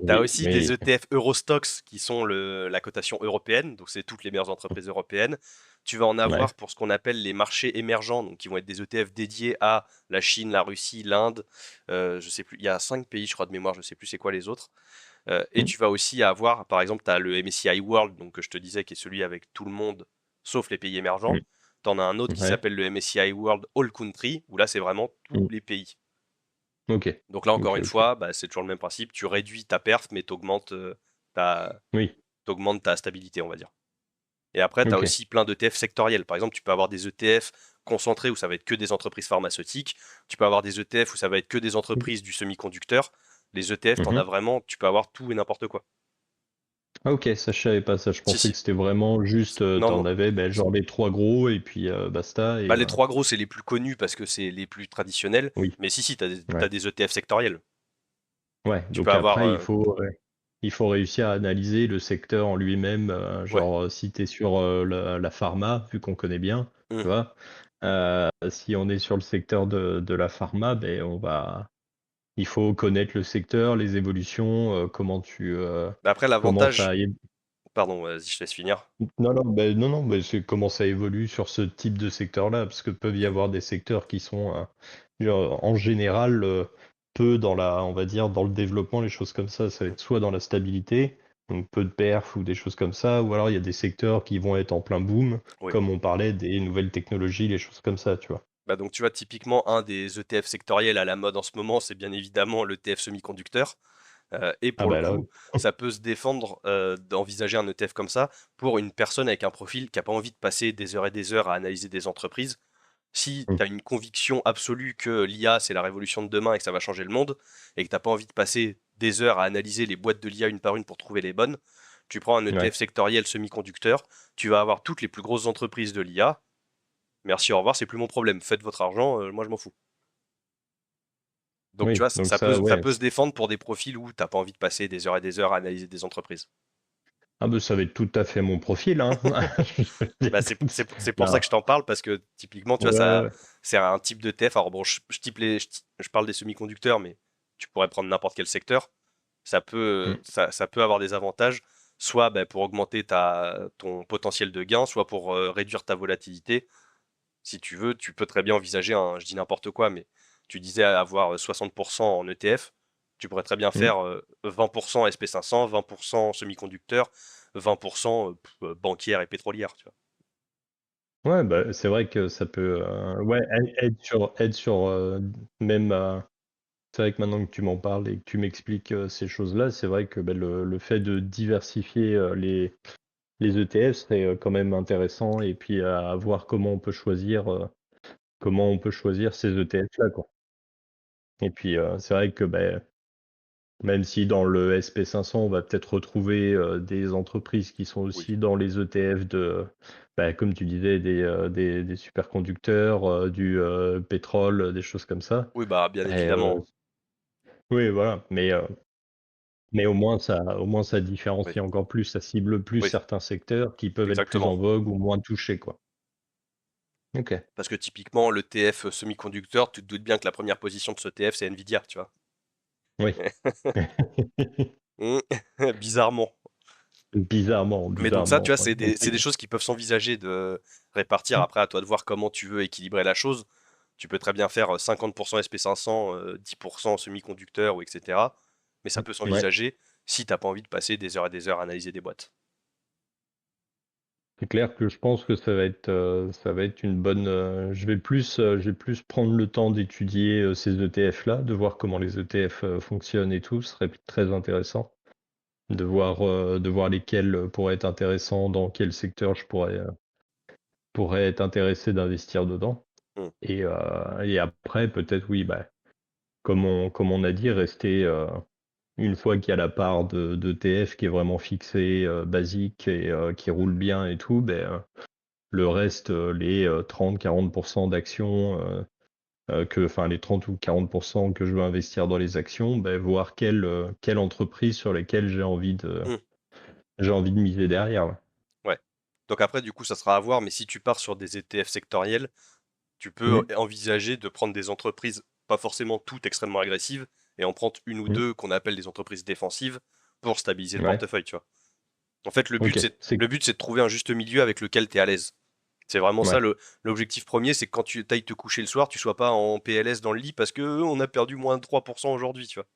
as, oui, aussi des mais ETF Eurostox qui sont la cotation européenne, donc c'est toutes les meilleures entreprises européennes. Tu vas en ouais. avoir pour ce qu'on appelle les marchés émergents, donc qui vont être des ETF dédiés à la Chine, la Russie, l'Inde. Je sais plus, il y a 5 pays, je crois, de mémoire, je sais plus c'est quoi les autres. Et Mmh, tu vas aussi avoir, par exemple, tu as le MSCI World, donc que je te disais, qui est celui avec tout le monde, sauf les pays émergents. mmh, Tu en as un autre qui ouais, s'appelle le MSCI World All Country, où là, c'est vraiment tous mmh, les pays. OK, Donc là, encore OK, une OK. fois, bah, c'est toujours le même principe. Tu réduis ta perf, mais tu augmentes ta, Oui, t'augmentes ta stabilité, on va dire. Et après, tu as Ok. aussi plein d'ETF sectoriels. Par exemple, tu peux avoir des ETF concentrés où ça va être que des entreprises pharmaceutiques. Tu peux avoir des ETF où ça va être que des entreprises du semi-conducteur. Les ETF, t'en as Mhm. vraiment, tu peux avoir tout et n'importe quoi. Ah, ok, ça je savais pas ça. Je Si, pensais si. que c'était vraiment juste, Non, t'en non. avais ben, genre les trois gros et puis basta. Bah, les trois gros, c'est les plus connus parce que c'est les plus traditionnels. Oui, Mais si, t'as ouais. des ETF sectoriels. Ouais, Tu peux donc avoir. après, il faut réussir à analyser le secteur en lui-même. Ouais. Genre, si tu es sur la pharma, vu qu'on connaît bien, Hmm. tu vois, si on est sur le secteur de la pharma, ben, il faut connaître le secteur, les évolutions, Bah, après, comment ça, l'avantage. Pardon, vas-y, je te laisse finir. non, c'est comment ça évolue sur ce type de secteur-là, parce que peuvent y Hmm. avoir des secteurs qui sont, genre, en général, peu dans on va dire, dans le développement, les choses comme ça va Hmm. être soit dans la stabilité, donc peu de perf ou des choses comme ça, ou alors il y a des secteurs qui vont être en plein boom, Oui. comme on parlait des nouvelles technologies, les choses comme ça, tu vois. Bah, donc, tu vois, typiquement, un des ETF sectoriels à la mode en ce moment, c'est bien évidemment l'ETF semi-conducteur. Et Ah pour le bah là, coup, ça peut se défendre d'envisager un ETF comme ça pour une personne avec un profil qui n'a pas envie de passer des heures et des heures à analyser des entreprises. Si oui. tu as une conviction absolue que l'IA c'est la révolution de demain et que ça va changer le monde, et que tu n'as pas envie de passer des heures à analyser les boîtes de l'IA une par une pour trouver les bonnes, tu prends un ETF Ouais, sectoriel semi-conducteur, tu vas avoir toutes les plus grosses entreprises de l'IA. Merci, au revoir, c'est plus mon problème. Faites votre argent, moi je m'en fous. Donc tu oui, vois, donc ça, ça ouais. peut se défendre pour des profils où t'as pas envie de passer des heures et des heures à analyser des entreprises. Ah bah ça va être tout à fait mon profil, hein. Bah, Écoute, c'est pour ça non, que je t'en parle, parce que typiquement, tu vois, ouais, ça, ouais. c'est un type de TF. Alors bon, je parle des semi-conducteurs, mais tu pourrais prendre n'importe quel secteur. Mm. Ça peut avoir des avantages, soit bah, pour augmenter ton potentiel de gain, soit pour réduire ta volatilité. Si tu veux, tu peux très bien envisager je dis n'importe quoi, mais tu disais avoir 60% en ETF, tu pourrais très bien Mm. faire 20% SP500, 20% semi-conducteur, 20% banquière et pétrolière, tu vois. Ouais, bah, c'est vrai que ça peut, ouais, être sur, même, c'est vrai que maintenant que tu m'en parles et que tu m'expliques, ces choses-là, c'est vrai que, bah, le fait de diversifier, les ETF serait, quand même intéressant et puis à voir comment on peut choisir ces ETF-là, quoi. Et puis, c'est vrai que, beh, même si dans le SP500, on va peut-être retrouver, des entreprises qui sont Oui. aussi dans les ETF bah, comme tu disais, des superconducteurs, du, pétrole, des choses comme ça. Oui, bah, bien Et évidemment. oui, voilà, mais au moins ça Oui, différencie encore plus, ça cible plus oui, certains secteurs qui peuvent être plus exactement. en vogue ou moins touchés, quoi. OK. Parce que typiquement, le TF semi-conducteur, tu te doutes bien que la première position de ce TF, c'est Nvidia, tu vois. Oui. Hmm. Bizarrement. Mais donc ça, tu Bizarrement, vois, ouais. c'est des choses qui peuvent s'envisager de répartir. Après, à toi de voir comment tu veux équilibrer la chose. Tu peux très bien faire 50% SP500, 10% semi-conducteur, ou etc. Mais ça peut Ouais. s'envisager si t'as pas envie de passer des heures et des heures à analyser des boîtes. C'est clair que je pense que ça va être une bonne, je vais plus prendre le temps d'étudier, ces ETF-là, de voir comment les ETF, fonctionnent et tout. Ce serait très intéressant de voir lesquels, pourraient être intéressants, dans quel secteur pourrais être intéressé d'investir dedans Hmm. et après peut-être oui, bah, comme on a dit, rester, une fois qu'il y a la part de d'ETF qui est vraiment fixée, basique et qui roule bien et tout, beh, le reste, les 30-40 d'actions, les 30 ou 40 que je veux investir dans les actions, beh, voir quelle entreprise sur lesquelles Hmm. j'ai envie de miser derrière, ouais. Ouais. Donc après, du coup, ça sera à voir, mais si tu pars sur des ETF sectoriels, tu peux Mmh, envisager de prendre des entreprises, pas forcément toutes extrêmement agressives, et en prendre une ou mmh, deux qu'on appelle des entreprises défensives pour stabiliser le ouais, portefeuille, tu vois. En fait, OK, le but, c'est de trouver un juste milieu avec lequel tu es à l'aise. C'est vraiment ça ouais, l'objectif premier, c'est que quand tu ailles te coucher le soir, tu sois pas en PLS dans le lit parce que on a perdu moins de 3% aujourd'hui, tu vois.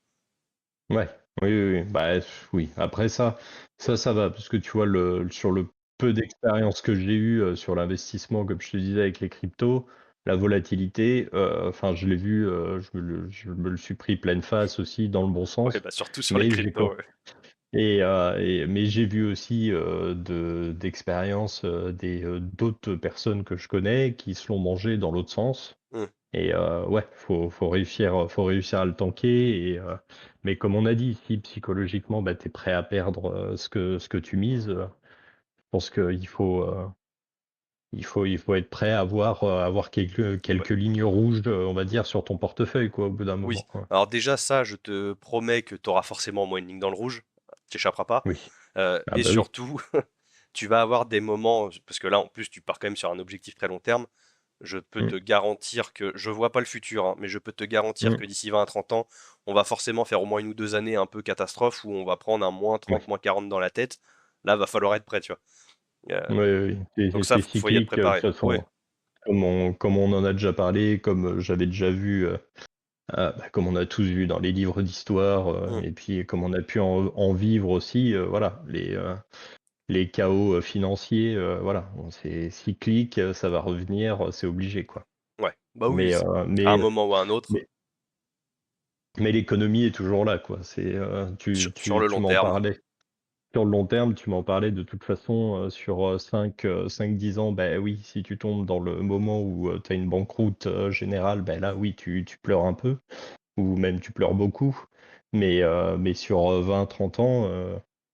ouais, oui, oui, oui, bah, oui, après ça va parce que tu vois sur le peu d'expérience que j'ai eu, sur l'investissement, comme je te disais avec les cryptos, la volatilité, enfin je l'ai vu, je me le suis pris pleine face aussi dans le bon Ouais, sens, bah surtout sur les mais cryptos, ouais. Mais j'ai vu aussi d'expérience d'autres personnes que je connais qui se l'ont mangé dans l'autre sens. Hmm. Et ouais, faut réussir à le tanker. Mais comme on a dit, si psychologiquement, bah, tu es prêt à perdre ce que tu mises, je pense il faut être prêt à avoir Ouais. quelques lignes rouges, on va dire, sur ton portefeuille, quoi, au bout d'un Oui. moment, quoi. Alors déjà, ça, je te promets que tu auras forcément au moins une ligne dans le rouge. Tu échapperas pas. Oui. Ah Et bah oui. surtout, tu vas avoir des moments, parce que là, en plus, tu pars quand même sur un objectif très long terme. Je peux te Mm, garantir que, je vois pas le futur, hein, mais je peux te garantir que mm, d'ici 20 à 30 ans, on va forcément faire au moins 1 ou 2 années un peu catastrophe où on va prendre un moins oui. 30, moins 40 dans la tête. Là, va falloir être prêt, tu vois. Oui, oui, oui. Donc ça, C'est faut y être cyclique, de toute préparé. Ouais. façon. Comme on en a déjà parlé, comme j'avais déjà vu, bah, comme on a tous vu dans les livres d'histoire, Mm. et puis comme on a pu en vivre aussi, voilà, les chaos financiers, voilà, c'est cyclique, ça va revenir, c'est obligé, quoi. Ouais. Bah oui, Mais, à un moment ou à un autre, mais, mais l'économie est toujours là, quoi. sur le Tu long m'en terme. parlais. Sur le long terme, tu m'en parlais de toute façon, sur 5-10 ans, ben oui, si tu tombes dans le moment où tu as une banqueroute générale, ben là, oui, tu pleures un peu, ou même tu pleures beaucoup. Mais sur 20-30 ans,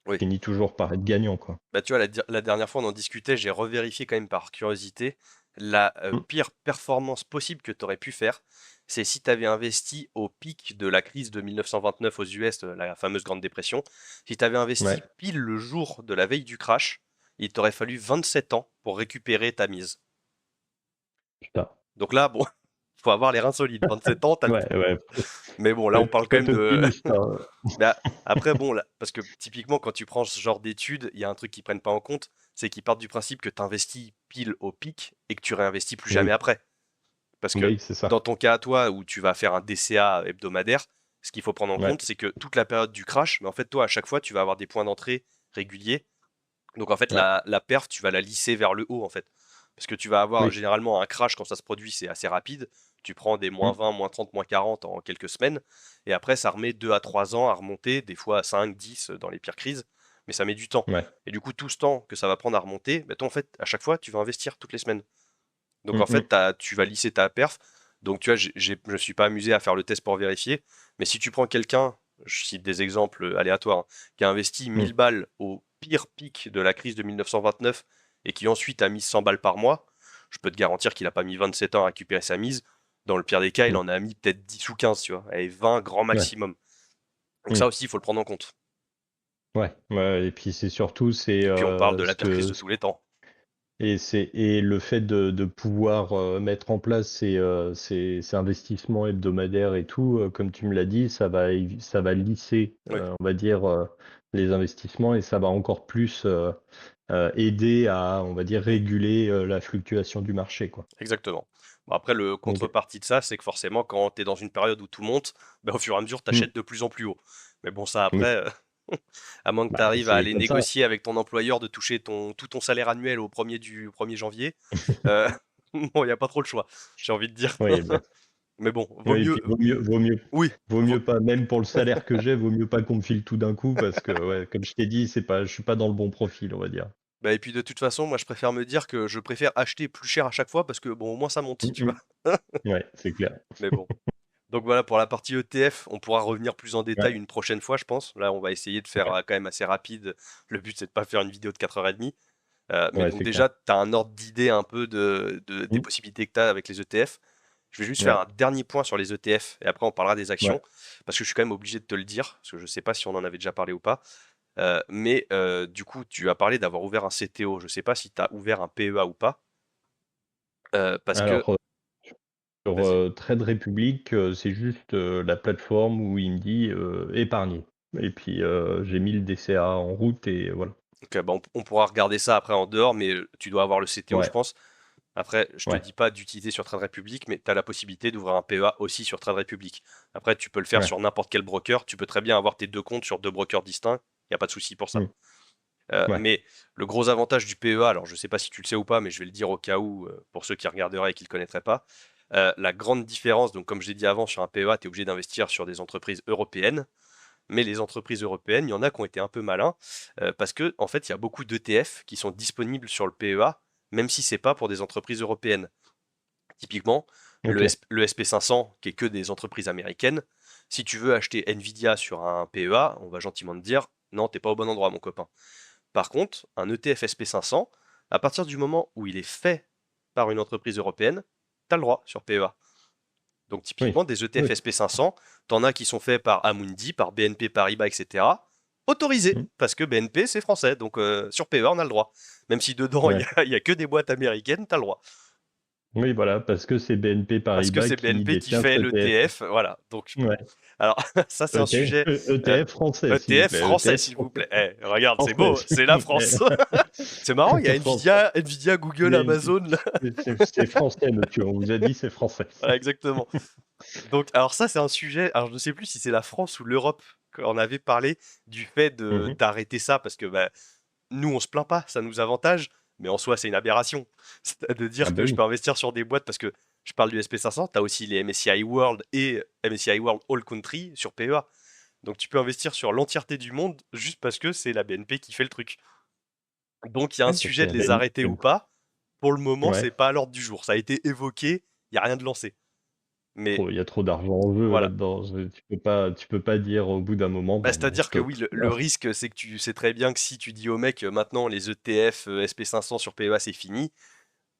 Oui. tu finis toujours par être gagnant, quoi. Bah, tu vois, la dernière fois, on en discutait, j'ai revérifié quand même par curiosité. La Mm. pire performance possible que tu aurais pu faire, c'est si tu avais investi au pic de la crise de 1929 aux US, la fameuse Grande Dépression. Si tu avais investi Ouais, pile le jour de la veille du crash, il t'aurait fallu 27 ans pour récupérer ta mise. putain. Donc là, bon, faut avoir les reins solides. 27 ans, t'as le Ouais, temps. ouais. Mais bon, là, on parle C'est quand pas même de. optimiste, hein. Bah, après, bon, là, parce que typiquement, quand tu prends ce genre d'études, il y a un truc qu'ils prennent pas en compte, c'est qu'ils partent du principe que tu investis pile au pic et que tu réinvestis plus jamais Oui, après. Parce que oui, c'est ça. dans ton cas à toi, où tu vas faire un DCA hebdomadaire, ce qu'il faut prendre en Ouais. compte, c'est que toute la période du crash, mais en fait, toi, à chaque fois, tu vas avoir des points d'entrée réguliers. Donc, en fait, Ouais. la perf, tu vas la lisser vers le haut, en fait. Parce que tu vas avoir Oui. généralement un crash quand ça se produit, c'est assez rapide. Tu prends des moins Mm, 20, moins 30, moins 40 en quelques semaines. Et après, ça remet 2 à 3 ans à remonter, des fois à 5, 10 dans les pires crises. Mais ça met du temps. ouais. Et du coup, tout ce temps que ça va prendre à remonter, bah, toi, en fait, à chaque fois, tu vas investir toutes les semaines. Donc Mm, en fait, mm. tu vas lisser ta perf. Donc tu vois, je ne suis pas amusé à faire le test pour vérifier. Mais si tu prends quelqu'un, je cite des exemples aléatoires, hein, qui a investi Mm, 1000 balles au pire pic de la crise de 1929 et qui ensuite a mis 100 balles par mois, je peux te garantir qu'il n'a pas mis 27 ans à récupérer sa mise. Dans le pire des cas, il mm. en a mis peut-être 10 ou 15, tu vois, et 20 grand Ouais. maximum. Donc Mm. ça aussi, il faut le prendre en compte. Ouais, ouais, et puis c'est surtout Et puis on parle de la pire crise de tous les temps. et le fait de pouvoir mettre en place ces investissements hebdomadaires et tout, comme tu me l'as dit, ça va lisser, Oui, on va dire, les investissements, et ça va encore plus aider à, on va dire, mm, réguler la fluctuation du marché, quoi. exactement. Bon, après, le Ok. contrepartie de ça, c'est que forcément, quand tu es dans une période où tout monte, bah, au fur et à mesure, tu Mm. achètes de plus en plus haut. Mais bon, ça, Oui, après, à moins que tu bah, arrives à c'est aller comme ça. négocier avec ton employeur de toucher tout ton salaire annuel au 1er janvier, euh, bon, il n'y a pas trop le choix, j'ai envie de dire. Oui, bah, Mais bon, vaut oui, et mieux. puis Oui, vaut mieux pas, même pour le salaire que j'ai, vaut mieux pas qu'on me file tout d'un coup parce que, ouais, comme je t'ai dit, je suis pas dans le bon profil, on va dire. bah, et puis de toute façon, moi, je préfère me dire que je préfère acheter plus cher à chaque fois parce que, bon, au moins ça monte, Mm, tu vois. mm. Ouais, c'est clair. Mais bon. Donc voilà, pour la partie ETF, on pourra revenir plus en détail Ouais, une prochaine fois, je pense. Là, on va essayer de faire ouais, quand même assez rapide. Le but, c'est de pas faire une vidéo de 4h30. Mais ouais, donc c'est clair. déjà, tu as un ordre d'idée un peu des Mm. possibilités que tu as avec les ETF. Je vais juste faire Ouais, un dernier point sur les ETF et après on parlera des ouais. actions. Parce que je suis quand même obligé de te le dire, parce que je sais pas si on en avait déjà parlé ou pas. Mais du coup, tu as parlé d'avoir ouvert un CTO. Je sais pas si tu as ouvert un PEA ou pas. Parce que. Alors, sur Vas-y. Trade Republic, c'est juste la plateforme où il me dit épargner. Et puis j'ai mis le DCA en route et voilà. Donc, bah, on pourra regarder ça après en dehors, mais tu dois avoir le CTO, je Ouais, pense. Après, je te ouais, dis pas d'utiliser sur Trade Republic, mais tu as la possibilité d'ouvrir un PEA aussi sur Trade Republic. Après, tu peux le faire ouais. sur n'importe quel broker. Tu peux très bien avoir tes deux comptes sur deux brokers distincts. Il n'y a pas de souci pour ça. Mm. Ouais. Mais le gros avantage du PEA, alors je ne sais pas si tu le sais ou pas, mais je vais le dire au cas où, pour ceux qui regarderaient et qui ne le connaîtraient pas. La grande différence, donc comme je l'ai dit avant, sur un PEA, tu es obligé d'investir sur des entreprises européennes. mais les entreprises européennes, il y en a qui ont été un peu malins, parce que en fait, il y a beaucoup d'ETF qui sont disponibles sur le PEA, même si c'est pas pour des entreprises européennes. Typiquement, Ok. le SP500, qui est que des entreprises américaines, si tu veux acheter Nvidia sur un PEA, on va gentiment te dire, non, t'es pas au bon endroit, mon copain. Par contre, un ETF SP500, à partir du moment où il est fait par une entreprise européenne, t'as le droit sur PEA. Donc Oui. typiquement, des ETF Oui. SP500, t'en as qui sont faits par Amundi, par BNP Paribas, etc. Autorisés, Mm. parce que BNP c'est français, donc sur PEA on a le droit. Même si dedans Ouais. il y a que des boîtes américaines, t'as le droit. Oui, voilà, parce que c'est BNP Parce que Paribas c'est qui BNP qui détient fait cet ETF. l'ETF, voilà. Donc, Ouais. alors ça c'est un sujet ETF français, s'il vous ETF plaît. français ETF s'il vous plaît. Eh, regarde, c'est français. beau, c'est la France. C'est marrant, il y a Français. Nvidia, Google, Mais Amazon. Là. c'est français, monsieur. On vous a dit, c'est français. Voilà, exactement. Donc, alors ça, c'est un sujet. Alors, je ne sais plus si c'est la France ou l'Europe qu'on avait parlé du fait de Mhm. d'arrêter ça parce que bah, nous, on se plaint pas, ça nous avantage, mais en soi, c'est une aberration. C'est de Ah dire bah que je oui. peux investir sur des boîtes parce que je parle du SP500, tu as aussi les MSCI World et MSCI World All Country sur PEA. Donc, tu peux investir sur l'entièreté du monde juste parce que c'est la BNP qui fait le truc. Donc, il y a un Ouais, parce sujet qu'il de y les avait arrêter ou pas. Pour le moment, Ouais. c'est pas à l'ordre du jour. Ça a été évoqué, il n'y a rien de lancé. Mais Il y a trop d'argent en jeu voilà. là-dedans. Tu peux pas dire au bout d'un moment, Bah, bon, ben, c'est-à-dire que stop. oui, le risque, c'est que tu sais très bien que si tu dis aux mecs, maintenant les ETF SP500 sur PEA, c'est fini,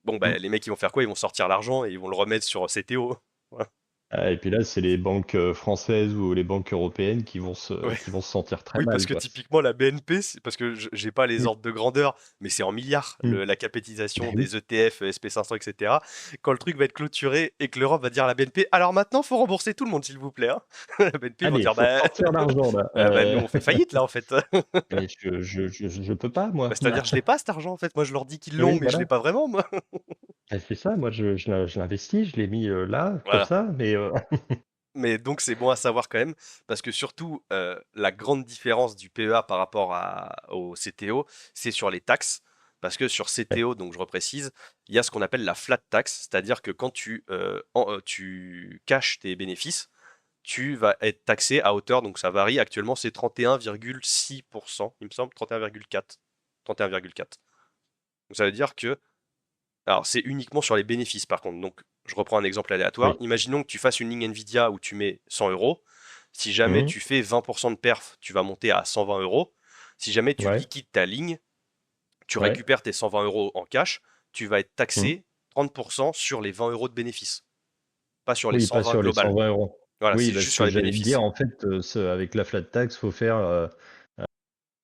bon, bah, Mm. les mecs, ils vont faire quoi? Ils vont sortir l'argent et ils vont le remettre sur CTO. Voilà. Ah, et puis là, c'est les banques françaises ou les banques européennes qui vont se, Ouais. qui vont se sentir très Oui, parce mal, que quoi. typiquement, la BNP, parce que j'ai pas les Mm. ordres de grandeur, mais c'est en milliards, Mm. la Ben capitalisation oui. des ETF, SP500, etc. Quand le truc va être clôturé et que l'Europe va dire à la BNP, alors maintenant, faut rembourser tout le monde, s'il vous plaît, hein. La BNP, ils vont Allez, dire, faut sortir l'argent là. bah, nous, on fait faillite, là, en fait. Mais je peux pas, Bah, moi. c'est-à-dire, je l'ai pas, cet argent, en fait. Moi, je leur dis qu'ils l'ont, Oui, mais je voilà. l'ai pas vraiment, moi. C'est ça, moi je l'investis, je l'ai mis là, comme Voilà. ça, mais Mais donc c'est bon à savoir quand même, parce que surtout la grande différence du PEA par rapport au CTO, c'est sur les taxes. Parce que sur ouais. CTO, donc je reprécise, il y a ce qu'on appelle la flat tax, c'est-à-dire que quand tu caches tes bénéfices, tu vas être taxé à hauteur, donc ça varie, actuellement c'est 31,6%, il me semble, 31,4. 31,4. Donc ça veut dire que alors, c'est uniquement sur les bénéfices par contre. Donc, je reprends un exemple aléatoire. Oui. Imaginons que tu fasses une ligne Nvidia où tu mets 100 euros. Si jamais Mhm. tu fais 20% de perf, tu vas monter à 120 euros. Si jamais tu Ouais. liquides ta ligne, tu Ouais. récupères tes 120 euros en cash, tu vas être Mhm. taxé 30% sur les 20 euros de bénéfices, pas sur les Oui, pas 120 sur les globales. 120 €. Voilà, Oui, c'est parce juste sur que les j'allais te dire, bénéfices. en fait, avec la flat tax, faut faire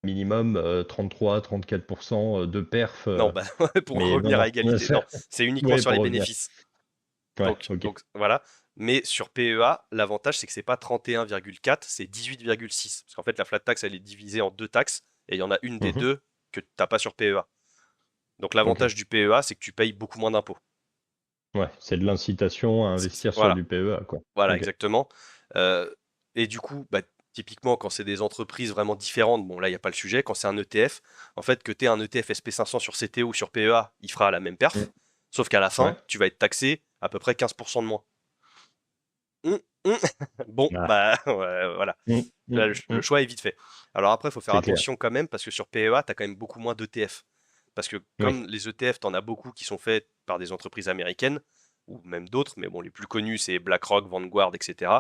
minimum 33-34% de perf, Non, bah, pour mais non, revenir à non. égalité, non, c'est uniquement Oui, sur pour les revenir. bénéfices. Ouais, Donc, ok. donc voilà. Mais sur PEA, l'avantage, c'est que c'est pas 31,4, c'est 18,6. Parce qu'en fait, la flat tax, elle est divisée en deux taxes, et il y en a une des Mhm. deux que tu n'as pas sur PEA. Donc Ok. l'avantage du PEA, c'est que tu payes beaucoup moins d'impôts. Ouais, c'est de l'incitation à investir sur Voilà, du PEA, quoi. voilà, Ok. exactement. Euh, et du coup, bah, typiquement, quand c'est des entreprises vraiment différentes, bon là, il n'y a pas le sujet. Quand c'est un ETF, en fait, que tu aies un ETF SP500 sur CTO ou sur PEA, il fera la même Mm. perf. Sauf qu'à la Ouais. fin, tu vas être taxé à peu près 15% de moins. Hum, hum. Bon, Ah. bah ouais, voilà. Mm, Là, mm, le mm. choix est vite fait. Alors après, il faut faire C'est clair. attention quand même, parce que sur PEA, tu as quand même beaucoup moins d'ETF. Parce que Oui. comme les ETF, tu en as beaucoup qui sont faits par des entreprises américaines, ou même d'autres, mais bon, les plus connus, c'est BlackRock, Vanguard, etc.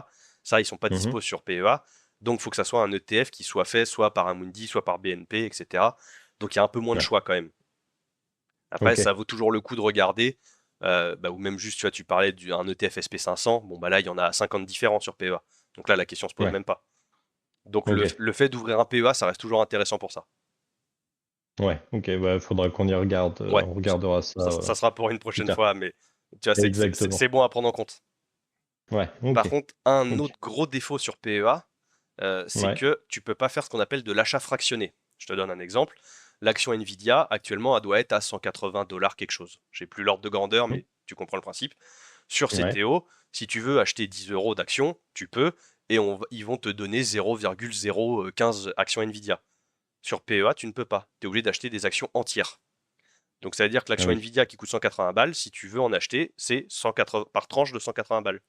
Ça, ils sont pas Mhm. dispo sur PEA. Donc, il faut que ça soit un ETF qui soit fait soit par Amundi, soit par BNP, etc. Donc, il y a un peu moins de Ouais. choix quand même. Après, Ok. ça vaut toujours le coup de regarder, bah, ou même juste, tu vois, tu parlais d'un ETF SP500, bon, bah là, il y en a 50 différents sur PEA. Donc là, la question se pose Ouais. même pas. Donc Ok. le fait d'ouvrir un PEA, ça reste toujours intéressant pour ça. Ouais. Ok. Ouais, faudra qu'on y regarde. Ouais, On regardera ça ça sera pour une plus prochaine tard. fois, mais tu vois, Exactement. c'est bon à prendre en compte. Ouais. Par Ok. contre, un Ok. autre gros défaut sur PEA, c'est Ouais. que tu peux pas faire ce qu'on appelle de l'achat fractionné. Je te donne un exemple. L'action Nvidia, actuellement, elle doit être à 180 dollars quelque chose. J'ai plus l'ordre de grandeur, Mm. mais tu comprends le principe. Sur Ouais. CTO, si tu veux acheter 10 euros d'action, tu peux, et ils vont te donner 0,015 actions Nvidia. Sur PEA, tu ne peux pas. Tu es obligé d'acheter des actions entières. Donc ça veut dire que Ah l'action oui. Nvidia qui coûte 180 balles, si tu veux en acheter, c'est 180 par tranche de 180 balles.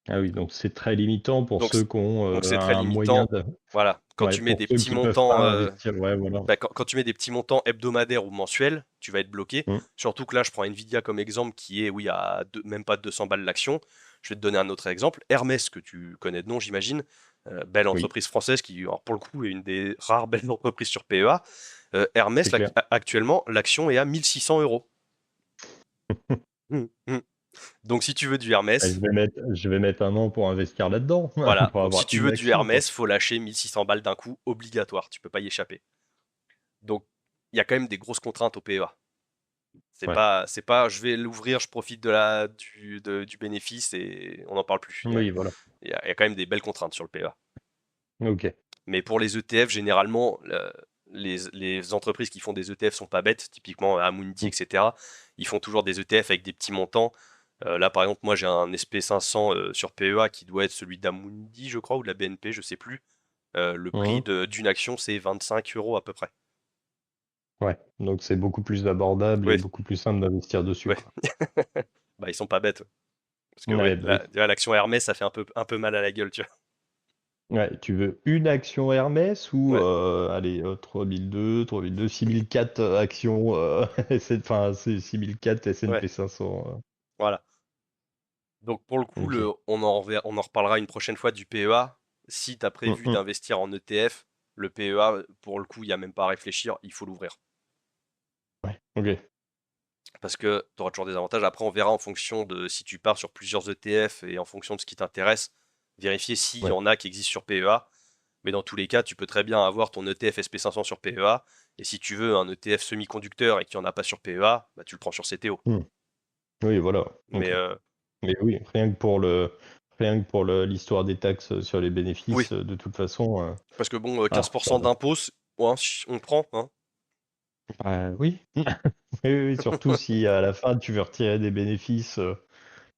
Ah oui, donc c'est très limitant pour Donc, ceux qui ont donc c'est très un moyen limitant. de. Voilà, quand Ouais, tu mets pour des ceux petits qui peuvent montants, pas investir, ouais, voilà. bah, quand tu mets des petits montants hebdomadaires ou mensuels, tu vas être bloqué. Mm. Surtout que là, je prends Nvidia comme exemple qui est, oui, à même pas 200 balles l'action. Je vais te donner un autre exemple. Hermès, que tu connais de nom, j'imagine. Belle Oui, entreprise française qui, alors, pour le coup, est une des rares belles entreprises sur PEA. c'est Hermès, clair. actuellement, l'action est à 1600 euros. Hum, hum. Donc, si tu veux du Ah, Hermès, je vais mettre un an pour investir là-dedans, voilà. pour Donc, si avoir tu une veux du action, quoi. Hermès, faut lâcher 1600 balles d'un coup, obligatoire. Tu peux pas y échapper. Donc, il y a quand même des grosses contraintes au PEA. Ouais. C'est pas, je vais l'ouvrir, je profite du bénéfice et on n'en parle plus. Oui, voilà. Il y a quand même des belles contraintes sur le PEA. Ok. Mais pour les ETF, généralement, les entreprises qui font des ETF sont pas bêtes. Typiquement, Amundi, Mm. etc. Ils font toujours des ETF avec des petits montants. Là, par exemple, moi, j'ai un SP500 sur PEA qui doit être celui d'Amundi, je crois, ou de la BNP, je sais plus. Le prix Mhm. d'une action, c'est 25 euros à peu près. Ouais. Donc c'est beaucoup plus abordable et Oui, beaucoup plus simple d'investir dessus, ouais. quoi. Bah, ils sont pas bêtes. Parce que oui, Ouais, bah oui. l'action Hermès, ça fait un peu mal à la gueule, tu vois. Ouais, tu veux une action Hermès ou Ouais, allez, 3002, 6004 actions enfin c'est 6004 ouais, S&P 500. voilà. Donc pour le coup, Ok. on en reparlera une prochaine fois du PEA. Si tu as Mm, prévu mm. d'investir en ETF, le PEA, pour le coup, il n'y a même pas à réfléchir, il faut l'ouvrir. Ouais, ok. Parce que tu auras toujours des avantages. Après, on verra en fonction de si tu pars sur plusieurs ETF et en fonction de ce qui t'intéresse, vérifier s'il y Ouais. en a qui existent sur PEA. Mais dans tous les cas, tu peux très bien avoir ton ETF SP500 sur PEA. Et si tu veux un ETF semi-conducteur et qu'il n'y en a pas sur PEA, bah, tu le prends sur CTO. Mm. Oui, voilà. Mais Ok. Mais oui, rien que pour l'histoire des taxes sur les oui, bénéfices, de toute façon, parce que bon, voilà, ça. 15% d'impôts, ouais, on prend, hein. Oui. Oui, oui, oui, surtout si à la fin tu veux retirer des bénéfices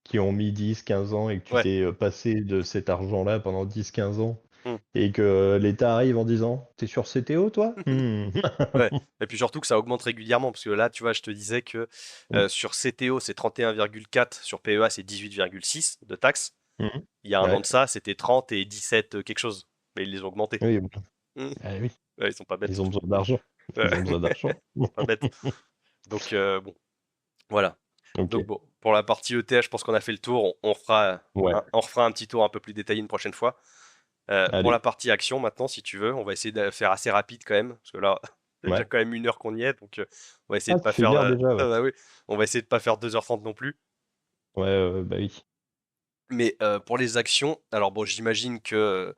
qui ont mis 10, 15 ans et que tu Ouais. t'es passé de cet argent-là pendant 10, 15 ans Hmm. et que l'État arrive en disant t'es sur CTO toi? Ouais. Et puis surtout que ça augmente régulièrement, parce que là, tu vois, je te disais que Mm, sur CTO, c'est 31,4, sur PEA, c'est 18,6 de taxes. mhm. Il y a un an Ouais, de ça, c'était 30 et 17 quelque chose. Mais ils les ont augmentés. oui, Hmm. oui, Ouais, ils sont pas bêtes. ils ont besoin d'argent. Ouais. Ils ont besoin d'argent. Ils sont pas bêtes. Donc, bon, voilà. Ok, Donc, bon, pour la partie ETH, je pense qu'on a fait le tour. ouais, On refera un petit tour un peu plus détaillé une prochaine fois. Pour la allez, partie action, maintenant, si tu veux, on va essayer de faire assez rapide quand même, parce que là, c'est déjà ouais. quand même 1 heure qu'on y est, donc on va essayer Ah, de tu pas fais faire, bien déjà, ouais. ah bah oui, on va essayer de pas faire 2h30 non plus. Ouais, bah oui. Mais pour les actions, alors bon, j'imagine que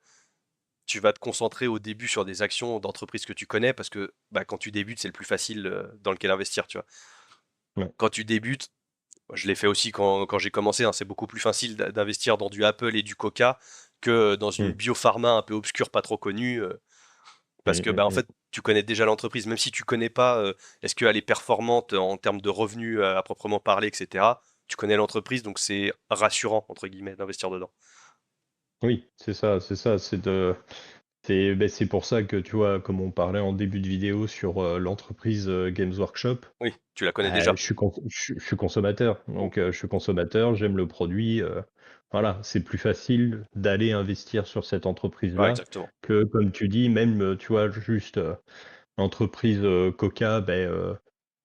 tu vas te concentrer au début sur des actions d'entreprises que tu connais, parce que bah, quand tu débutes, c'est le plus facile dans lequel investir, tu vois. Ouais. Quand tu débutes, je l'ai fait aussi quand j'ai commencé, hein, c'est beaucoup plus facile d'investir dans du Apple et du Coca que dans une Mm, biopharma un peu obscure, pas trop connue. Parce que, bah, en fait, tu connais déjà l'entreprise, même si tu connais pas, est-ce qu'elle est performante en termes de revenus à proprement parler, etc. Tu connais l'entreprise, donc c'est rassurant, entre guillemets, d'investir dedans. Oui, c'est ça, c'est pour ça que tu vois, comme on parlait en début de vidéo sur l'entreprise Games Workshop, Oui, tu la connais déjà. je suis consommateur. Mm. Donc je suis consommateur, j'aime le produit. Voilà, c'est plus facile d'aller investir sur cette Ouais, entreprise-là exactement. que, comme tu dis, même, tu vois, juste l'entreprise Coca, ben,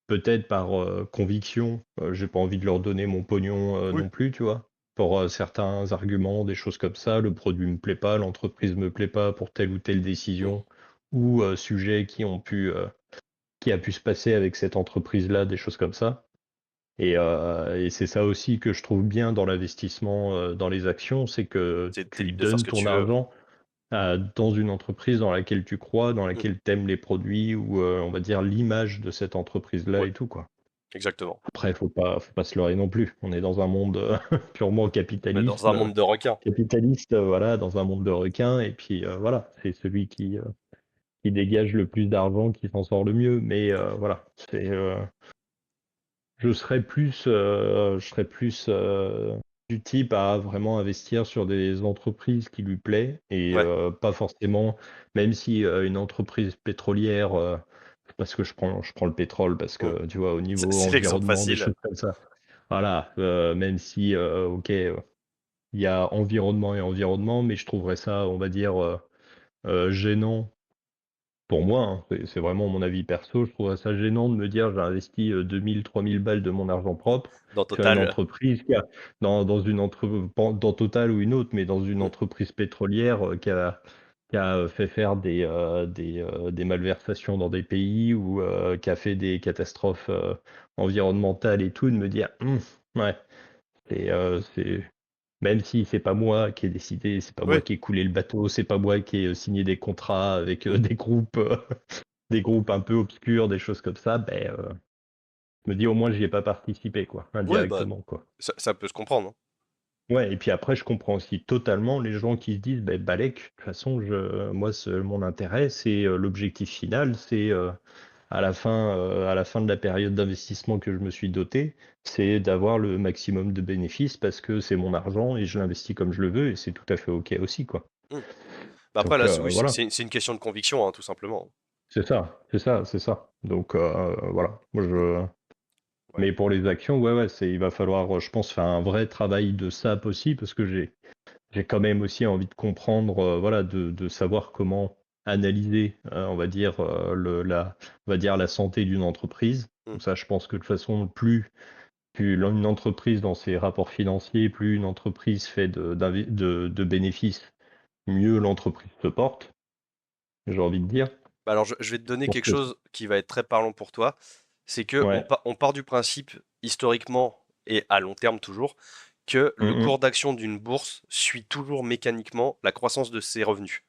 peut-être par conviction, j'ai pas envie de leur donner mon pognon Oui. non plus, tu vois. Pour certains arguments, des choses comme ça, le produit me plaît pas, l'entreprise me plaît pas pour telle ou telle Mm. décision ou sujet qui a pu se passer avec cette entreprise-là, des choses comme ça. Et c'est ça aussi que je trouve bien dans l'investissement dans les actions, c'est que T'es tu libre de faire ce donnes que ton tu veux. argent dans une entreprise dans laquelle tu crois, dans Mm. laquelle tu aimes les produits ou on va dire l'image de cette entreprise-là Ouais, et tout, quoi. exactement. Après, faut pas se leurrer non plus. On est dans un monde purement On est dans un capitalisme, monde de requins. capitaliste, voilà, dans un monde de requins. Et puis voilà, c'est celui qui dégage le plus d'argent qui s'en sort le mieux. Mais voilà, je serais plus du type à vraiment investir sur des entreprises qui lui plaît et Ouais. pas forcément, même si une entreprise pétrolière, parce que je prends le pétrole parce Mm. que tu vois, au niveau C'est l'exemple environnement, des facile. choses comme ça. Voilà, même si, ok. il y a environnement et environnement, mais je trouverais ça, on va dire, gênant pour moi, hein, c'est vraiment mon avis perso, je trouverais ça gênant de me dire: «J'ai investi, 2 000-3 000 balles de mon argent propre Dans sur une Total. entreprise qui a» dans une dans Total ou une autre, mais dans une Mm. entreprise pétrolière, qui a, fait faire des malversations dans des pays ou qui a fait des catastrophes, environnementales et tout, de me dire: ouais, c'est même si c'est pas moi qui ai décidé, c'est pas moi Ouais. qui ai coulé le bateau, c'est pas moi qui ai, signé des contrats avec, Mm. des groupes un peu obscurs, des choses comme ça, ben, je me dis: «Au moins j'y ai pas participé quoi, Ouais, bah, indirectement quoi». ça peut se comprendre, hein. Ouais et puis après je comprends aussi totalement les gens qui se disent: «Beh, balèque, de toute façon moi mon intérêt c'est, l'objectif final, c'est, à la fin de la période d'investissement que je me suis doté, c'est d'avoir le maximum de bénéfices parce que c'est mon argent et je l'investis comme je le veux et c'est tout à fait OK aussi, quoi». Mm. Bah après, Donc là, oui, voilà, c'est une question de conviction, hein, tout simplement. c'est ça, c'est ça, c'est ça. Donc voilà, moi Mm. je Ouais. mais pour les actions, ouais, ouais, il va falloir, je pense, faire un vrai travail de SAP aussi parce que j'ai quand même aussi envie de comprendre, voilà, de savoir comment analyser, on va dire, la santé d'une entreprise. Mm. Ça, je pense que de toute façon, plus une entreprise dans ses rapports financiers, plus une entreprise fait de bénéfices, mieux l'entreprise se porte, j'ai envie de dire. Bah alors, je vais te donner Pour quelque que chose qui va être très parlant pour toi. C'est que ouais. on part du principe, historiquement et à long terme toujours, que le Mmh cours d'action d'une bourse suit toujours mécaniquement la croissance de ses revenus.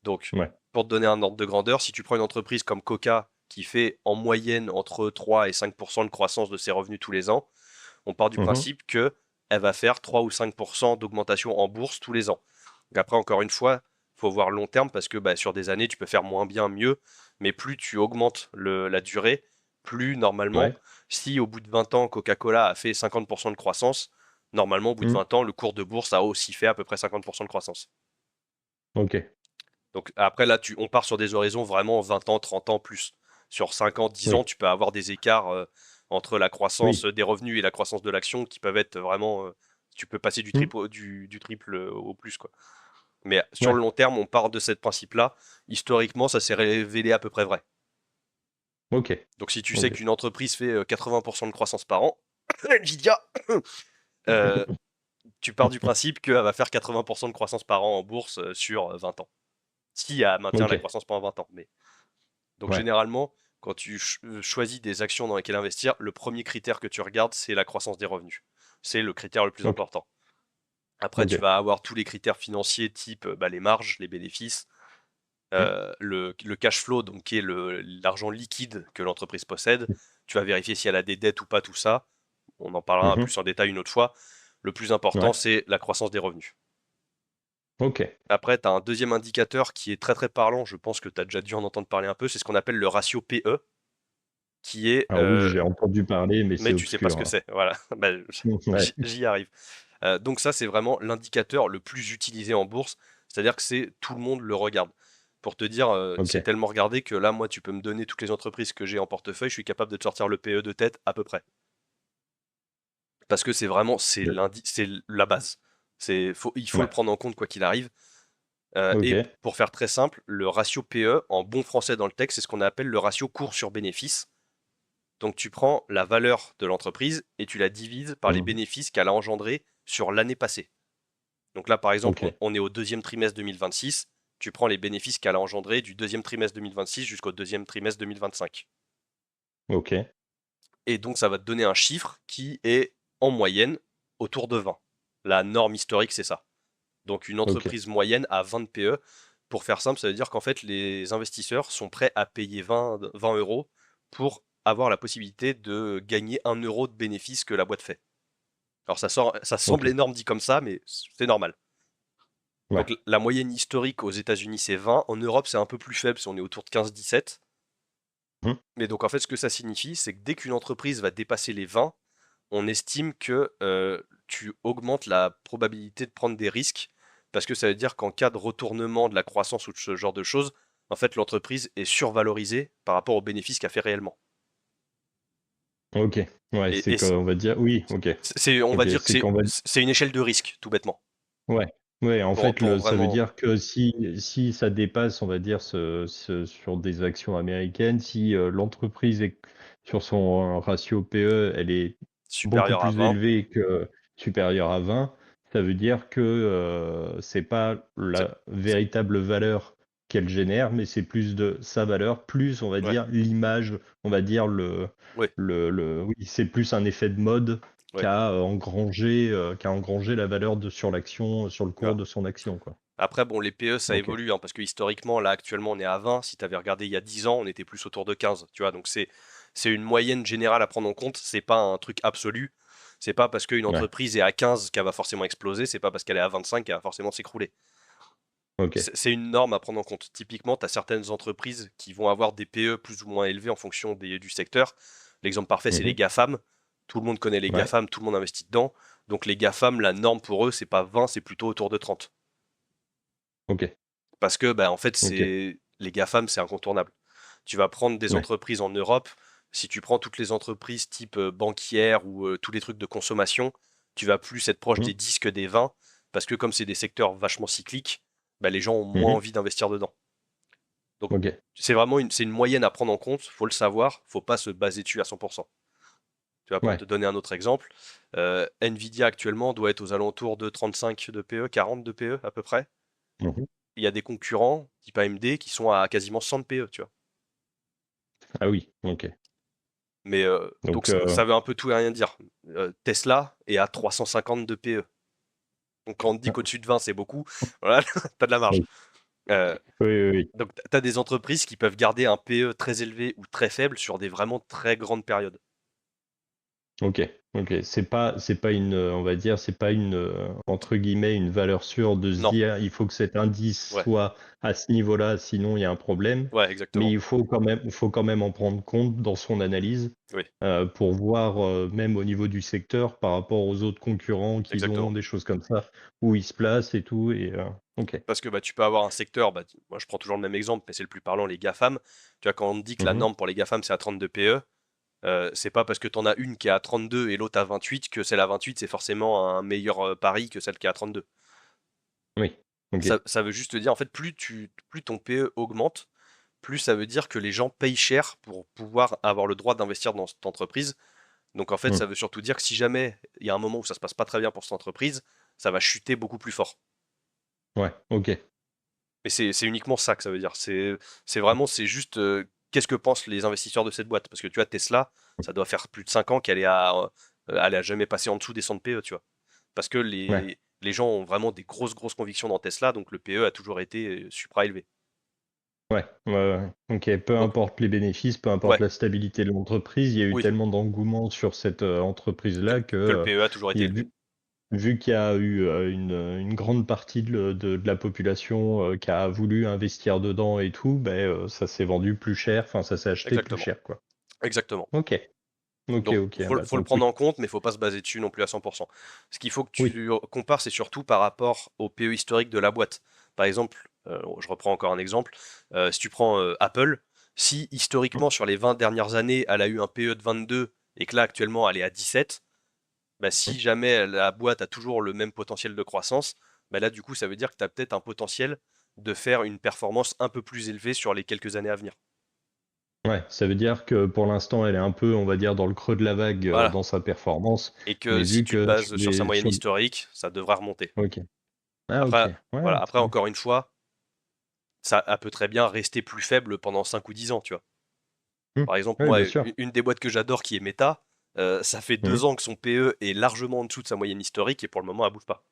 Donc, Ouais. pour te donner un ordre de grandeur, si tu prends une entreprise comme Coca qui fait en moyenne entre 3 et 5% de croissance de ses revenus tous les ans, on part du Mmh principe que elle va faire 3 ou 5% d'augmentation en bourse tous les ans. Donc après, encore une fois, il faut voir long terme parce que bah, sur des années, tu peux faire moins bien, mieux, mais plus tu augmentes la durée, plus normalement, Ouais. si au bout de 20 ans, Coca-Cola a fait 50% de croissance, normalement, au bout de Mmh. 20 ans, le cours de bourse a aussi fait à peu près 50% de croissance. OK. Donc après, là, on part sur des horizons vraiment 20 ans, 30 ans plus. Sur 5 ans, 10 ans, Oui. tu peux avoir des écarts entre la croissance Oui. des revenus et la croissance de l'action qui peuvent être vraiment. Tu peux passer du Mmh. triple, du triple au plus, quoi. Mais sur Ouais. le long terme, on part de ce principe-là. Historiquement, ça s'est révélé à peu près vrai. OK. Donc si tu sais OK. qu'une entreprise fait 80% de croissance par an, Nvidia, euh, tu pars du principe qu'elle va faire 80% de croissance par an en bourse sur 20 ans. Si elle maintient la OK. croissance pendant 20 ans. Mais donc Ouais. généralement, quand tu choisis des actions dans lesquelles investir, le premier critère que tu regardes, c'est la croissance des revenus. C'est le critère le plus OK. important. Après, tu OK. vas avoir tous les critères financiers type bah, les marges, les bénéfices, Mmh. le cash flow, donc qui est l'argent liquide que l'entreprise possède. Mmh. Tu vas vérifier si elle a des dettes ou pas, tout ça. On en parlera Mmh plus en détail une autre fois. Le plus important, Ouais. c'est la croissance des revenus. OK. Après, tu as un deuxième indicateur qui est très très parlant, je pense que tu as déjà dû en entendre parler un peu, c'est ce qu'on appelle le ratio PE, qui est Alors oui, j'ai entendu parler, mais c'est mais tu sais pas ce obscur, que hein. c'est. Voilà, bah, Ouais. j'y arrive. Donc ça, c'est vraiment l'indicateur le plus utilisé en bourse. C'est-à-dire que c'est tout le monde le regarde. Pour te dire, c'est OK. tellement regardé que là, moi, tu peux me donner toutes les entreprises que j'ai en portefeuille, je suis capable de te sortir le PE de tête à peu près. Parce que c'est vraiment, Ouais. c'est la base. Il faut le Ouais. prendre en compte quoi qu'il arrive. Et OK. pour faire très simple, le ratio PE, en bon français dans le texte, c'est ce qu'on appelle le ratio cours sur bénéfice. Donc tu prends la valeur de l'entreprise et tu la divises par les Mmh bénéfices qu'elle a engendrés sur l'année passée. Donc là, par exemple, OK. on est au deuxième trimestre 2026. Tu prends les bénéfices qu'elle a engendrés du deuxième trimestre 2026 jusqu'au deuxième trimestre 2025. OK. Et donc ça va te donner un chiffre qui est en moyenne autour de 20. La norme historique, c'est ça. Donc une OK. entreprise moyenne à 20 de PE. Pour faire simple, ça veut dire qu'en fait, les investisseurs sont prêts à payer 20 euros pour avoir la possibilité de gagner 1 euro de bénéfice que la boîte fait. Alors ça semble OK. énorme dit comme ça, mais c'est normal. Ouais. Donc la moyenne historique aux États-Unis c'est 20, en Europe c'est un peu plus faible, si on est autour de 15-17. Mmh. Mais donc en fait ce que ça signifie, c'est que dès qu'une entreprise va dépasser les 20, on estime que tu augmentes la probabilité de prendre des risques, parce que ça veut dire qu'en cas de retournement de la croissance ou de ce genre de choses, en fait l'entreprise est survalorisée par rapport aux bénéfices qu'elle fait réellement. OK. Ouais, Et, c'est et qu'on va dire oui, OK. on va OK, dire que c'est qu'on va c'est une échelle de risque, tout bêtement. Ouais, ouais, en fait, Pour ça veut vraiment... dire que si ça dépasse, on va dire, sur des actions américaines, si l'entreprise est sur son ratio PE, elle est beaucoup supérieur à plus 20. élevée que supérieure à 20, ça veut dire que c'est pas c'est- la c'est- véritable valeur qu'elle génère, mais c'est plus de sa valeur, plus, on va Ouais, dire, l'image, on va dire, ouais, oui, c'est plus un effet de mode ouais. qui a engrangé la valeur sur l'action, sur le cours Voilà. de son action, quoi. Après, bon, les PE, ça OK. évolue, hein, parce que historiquement, là, actuellement, on est à 20. Si tu avais regardé il y a 10 ans, on était plus autour de 15, tu vois. Donc, c'est une moyenne générale à prendre en compte. C'est pas un truc absolu. C'est pas parce qu'une Ouais. entreprise est à 15 qu'elle va forcément exploser. C'est pas parce qu'elle est à 25 qu'elle va forcément s'écrouler. OK. C'est une norme à prendre en compte. Typiquement, tu as certaines entreprises qui vont avoir des PE plus ou moins élevés en fonction du secteur. L'exemple parfait, c'est les Mmh. GAFAM. Tout le monde connaît les Ouais. GAFAM, tout le monde investit dedans. Donc les GAFAM, la norme pour eux, c'est pas 20, c'est plutôt autour de 30. OK. Parce que, bah, en fait, OK. les GAFAM, c'est incontournable. Tu vas prendre des Ouais. entreprises en Europe. Si tu prends toutes les entreprises type banquière ou tous les trucs de consommation, tu vas plus être proche Mmh. des 10 que des 20. Parce que comme c'est des secteurs vachement cycliques, bah, les gens ont moins Mmh. envie d'investir dedans. Donc, OK. c'est une moyenne à prendre en compte, faut le savoir, faut pas se baser dessus à 100%. Tu vois, pour Ouais. te donner un autre exemple, Nvidia actuellement doit être aux alentours de 35 de PE, 40 de PE à peu près. Mmh. Il y a des concurrents, type AMD, qui sont à quasiment 100 de PE, tu vois. Ah oui, OK. Mais donc Donc ça veut un peu tout et rien dire. Tesla est à 350 de PE. Donc quand on te dit qu'au-dessus de 20 c'est beaucoup, voilà, t'as de la marge. oui. Euh, Oui, oui, oui. donc t'as des entreprises qui peuvent garder un PE très élevé ou très faible sur des vraiment très grandes périodes. OK, OK. C'est pas une, on va dire, c'est pas une, entre guillemets, «une valeur sûre» de se Non, dire: «Il faut que cet indice ouais, soit à ce niveau-là, sinon il y a un problème». ouais, Mais exactement. il faut quand même en prendre compte dans son analyse, Oui, pour voir, même au niveau du secteur, par rapport aux autres concurrents qu'ils ont, exactement. des choses comme ça, où ils se placent et tout et OK. Parce que bah, tu peux avoir un secteur, bah, moi je prends toujours le même exemple, mais c'est le plus parlant, les GAFAM. Tu vois, quand on te dit que la Mmh. norme pour les GAFAM c'est à 32 PE, c'est pas parce que t'en as une qui est à 32 et l'autre à 28 que celle à 28 c'est forcément un meilleur pari que celle qui est à 32. Oui. OK. Ça veut juste dire, en fait, plus ton PE augmente, plus ça veut dire que les gens payent cher pour pouvoir avoir le droit d'investir dans cette entreprise. Donc en fait, Mmh. ça veut surtout dire que si jamais il y a un moment où ça se passe pas très bien pour cette entreprise, ça va chuter beaucoup plus fort. Ouais, OK. Mais c'est uniquement ça que ça veut dire. C'est vraiment, c'est juste qu'est-ce que pensent les investisseurs de cette boîte. Parce que tu vois, Tesla, ça doit faire plus de 5 ans elle a jamais passé en dessous des 100 de PE, tu vois. Parce que Ouais. les gens ont vraiment des grosses convictions dans Tesla, donc le PE a toujours été supra élevé. Ouais, ouais, ouais. OK, peu Donc, importe les bénéfices, peu importe ouais, la stabilité de l'entreprise, il y a eu oui, tellement d'engouement sur cette, entreprise-là que, que le PE a toujours il été est élevé. vu qu'il y a eu, une grande partie de la population, qui a voulu investir dedans et tout, beh, ça s'est vendu plus cher, enfin ça s'est acheté plus Exactement, cher, quoi. exactement. OK. OK, Donc, OK, bah, faut le donc prendre oui. en compte, mais faut pas se baser dessus non plus à 100%. Ce qu'il faut que Oui. tu compares, c'est surtout par rapport au PE historique de la boîte. Par exemple, je reprends encore un exemple, si tu prends Apple, si historiquement sur les 20 dernières années, elle a eu un PE de 22 et que là actuellement elle est à 17, bah, si jamais la boîte a toujours le même potentiel de croissance, bah là du coup ça veut dire que tu as peut-être un potentiel de faire une performance un peu plus élevée sur les quelques années à venir. Ouais, ça veut dire que pour l'instant, elle est un peu, on va dire, dans le creux de la vague, Voilà. dans sa performance, Et que mais si vu tu te que bases sur sa moyenne sur historique, ça devrait remonter. OK. Ah OK. Après, Ouais, voilà, après encore une fois, ça elle peut très bien rester plus faible pendant 5 ou 10 ans, tu vois. mmh, Par exemple, oui, moi, bien sûr. une des boîtes que j'adore qui est Meta, ça fait Mmh. 2 ans que son PE est largement en dessous de sa moyenne historique et pour le moment, elle bouge pas.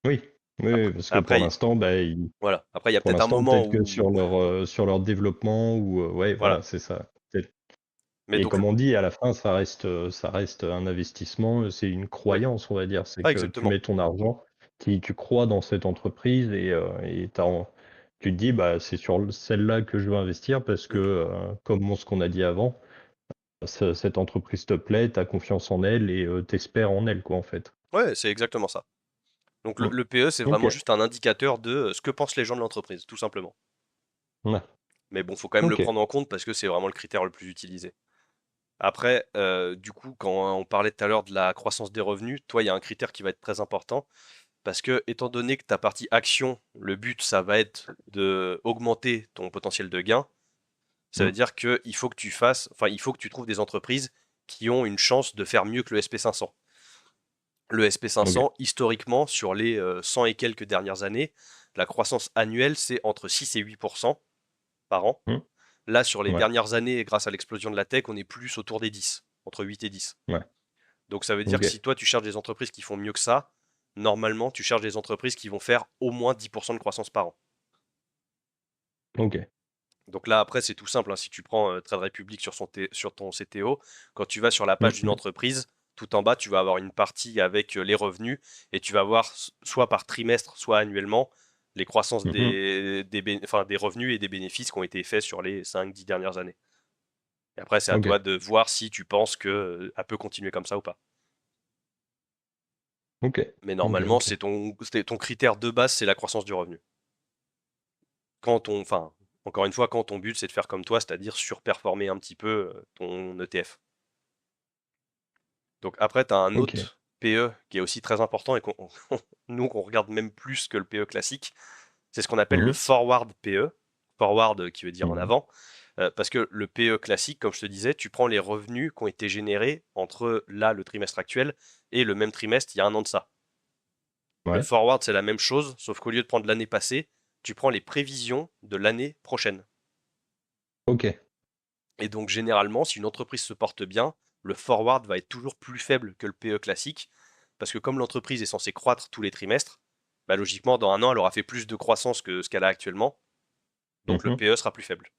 Oui, oui, oui, Après, parce que pour après, l'instant, bah, ils voilà. Après, il y a pour peut-être un l'instant, moment peut-être que où, sur leur développement ou ouais, voilà, voilà. c'est ça, peut-être Mais et donc, comme on dit, à la fin, ça reste un investissement, c'est une oui, croyance, on va dire. C'est ah, que tu exactement. mets ton argent, tu crois dans cette entreprise et tu te dis: «Bah, c'est sur celle-là que je veux investir parce que, Mm. comme ce qu'on a dit avant, cette entreprise te plaît, tu as confiance en elle et tu en elle, quoi, en fait». Ouais, c'est exactement ça. Donc, Mmh. le PE, c'est OK. vraiment juste un indicateur de ce que pensent les gens de l'entreprise, tout simplement. Ouais. Mais bon, faut quand même le OK. prendre en compte parce que c'est vraiment le critère le plus utilisé. Après, du coup, quand on parlait tout à l'heure de la croissance des revenus, toi, il y a un critère qui va être très important. parce que étant donné que ta partie action, le but, ça va être de augmenter ton potentiel de gain, ça veut Mm. dire qu'il faut que il faut que tu trouves des entreprises qui ont une chance de faire mieux que le SP500. Le Ok. SP500, historiquement, sur les 100 et quelques dernières années, la croissance annuelle, c'est entre 6 et 8% par an. Mm. Là, sur les Ouais. dernières années, grâce à l'explosion de la tech, on est plus autour des 10, entre 8 et 10. Ouais. Donc ça veut dire que Ok. si toi, tu cherches des entreprises qui font mieux que ça, normalement, tu cherches des entreprises qui vont faire au moins 10% de croissance par an. Ok. Donc là, après, c'est tout simple, hein. Si tu prends Trade Republic sur ton CTO, quand tu vas sur la page d'une Mm. entreprise, tout en bas, tu vas avoir une partie avec les revenus et tu vas voir soit par trimestre, soit annuellement, les croissances Mhm. des revenus et des bénéfices qui ont été faits sur les 5-10 dernières années. Et après, c'est à Ok. toi de voir si tu penses que elle peut continuer comme ça ou pas. Ok. Mais Ok. normalement, Ok. c'est ton critère de base, c'est la croissance du revenu. Enfin, encore une fois, quand ton but c'est de faire comme toi, c'est-à-dire surperformer un petit peu ton ETF. Donc après, tu as un Ok. autre PE qui est aussi très important et nous, qu'on regarde même plus que le PE classique, c'est ce qu'on appelle le Mhm. forward PE. Forward qui veut dire en Mhm. avant. Parce que le PE classique, comme je te disais, tu prends les revenus qui ont été générés entre là, le trimestre actuel, et le même trimestre il y a un an de ça. Le Ouais. forward, c'est la même chose, sauf qu'au lieu de prendre l'année passée, tu prends les prévisions de l'année prochaine. Ok. Et donc généralement, si une entreprise se porte bien, le forward va être toujours plus faible que le PE classique, parce que comme l'entreprise est censée croître tous les trimestres, bah logiquement, dans un an, elle aura fait plus de croissance que ce qu'elle a actuellement, donc le Mhm. PE sera plus faible.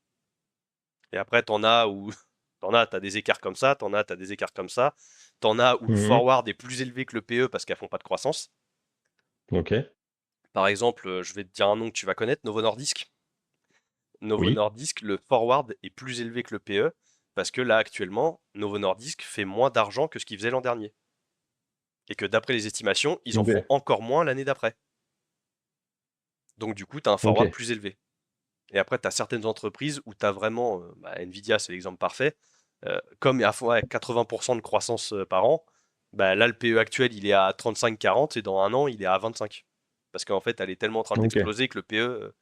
Et après, t'as des écarts comme ça, t'as des écarts comme ça, t'en as où le Mhm. forward est plus élevé que le PE parce qu'elles font pas de croissance. Ok. Par exemple, je vais te dire un nom que tu vas connaître, Novo Nordisk. Novo Oui. Nordisk, le forward est plus élevé que le PE parce que là actuellement, Novo Nordisk fait moins d'argent que ce qu'il faisait l'an dernier. Et que d'après les estimations, ils en Ok. feront encore moins l'année d'après. Donc du coup, tu as un Ok. forward plus élevé. Et après, tu as certaines entreprises où tu as vraiment, Nvidia c'est l'exemple parfait, comme il y a 80% de croissance par an, bah, là le PE actuel il est à 35-40 et dans un an il est à 25. Parce qu'en fait, elle est tellement en train Ok. d'exploser que le PE,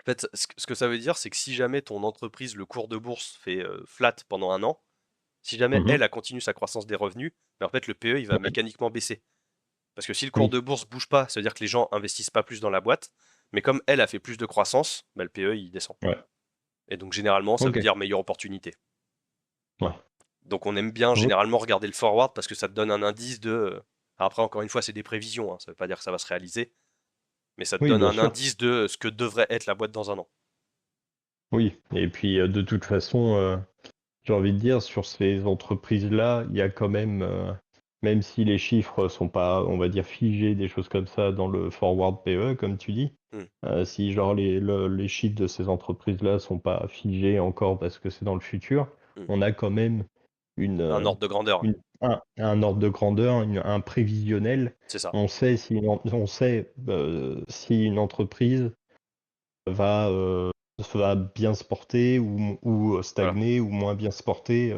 en fait, ce que ça veut dire, c'est que si jamais ton entreprise, le cours de bourse fait flat pendant un an, si jamais Mhm. elle continue sa croissance des revenus, bah, en fait le PE il va Ouais. mécaniquement baisser. Parce que si le cours Oui. de bourse bouge pas, ça veut dire que les gens investissent pas plus dans la boîte. Mais comme elle a fait plus de croissance, bah, le PE il descend. Ouais. Et donc généralement, ça veut Ok. dire meilleure opportunité. Ouais. Donc on aime bien Ok. généralement regarder le forward parce que ça te donne un indice de. Après, encore une fois, c'est des prévisions, hein, ça veut pas dire que ça va se réaliser, mais ça te Oui, donne bien un sûr. indice de ce que devrait être la boîte dans un an. Oui. Et puis, de toute façon, j'ai envie de dire, sur ces entreprises-là, il y a quand même, même si les chiffres sont pas, on va dire, figés, des choses comme ça, dans le forward PE, comme tu dis, Hmm, si genre les chiffres de ces entreprises-là sont pas figés encore parce que c'est dans le futur, hmm. on a quand même une, Un ordre de grandeur, un ordre de grandeur, un prévisionnel. c'est ça. On sait si une entreprise va, va bien se porter ou Voilà. stagner ou moins bien se porter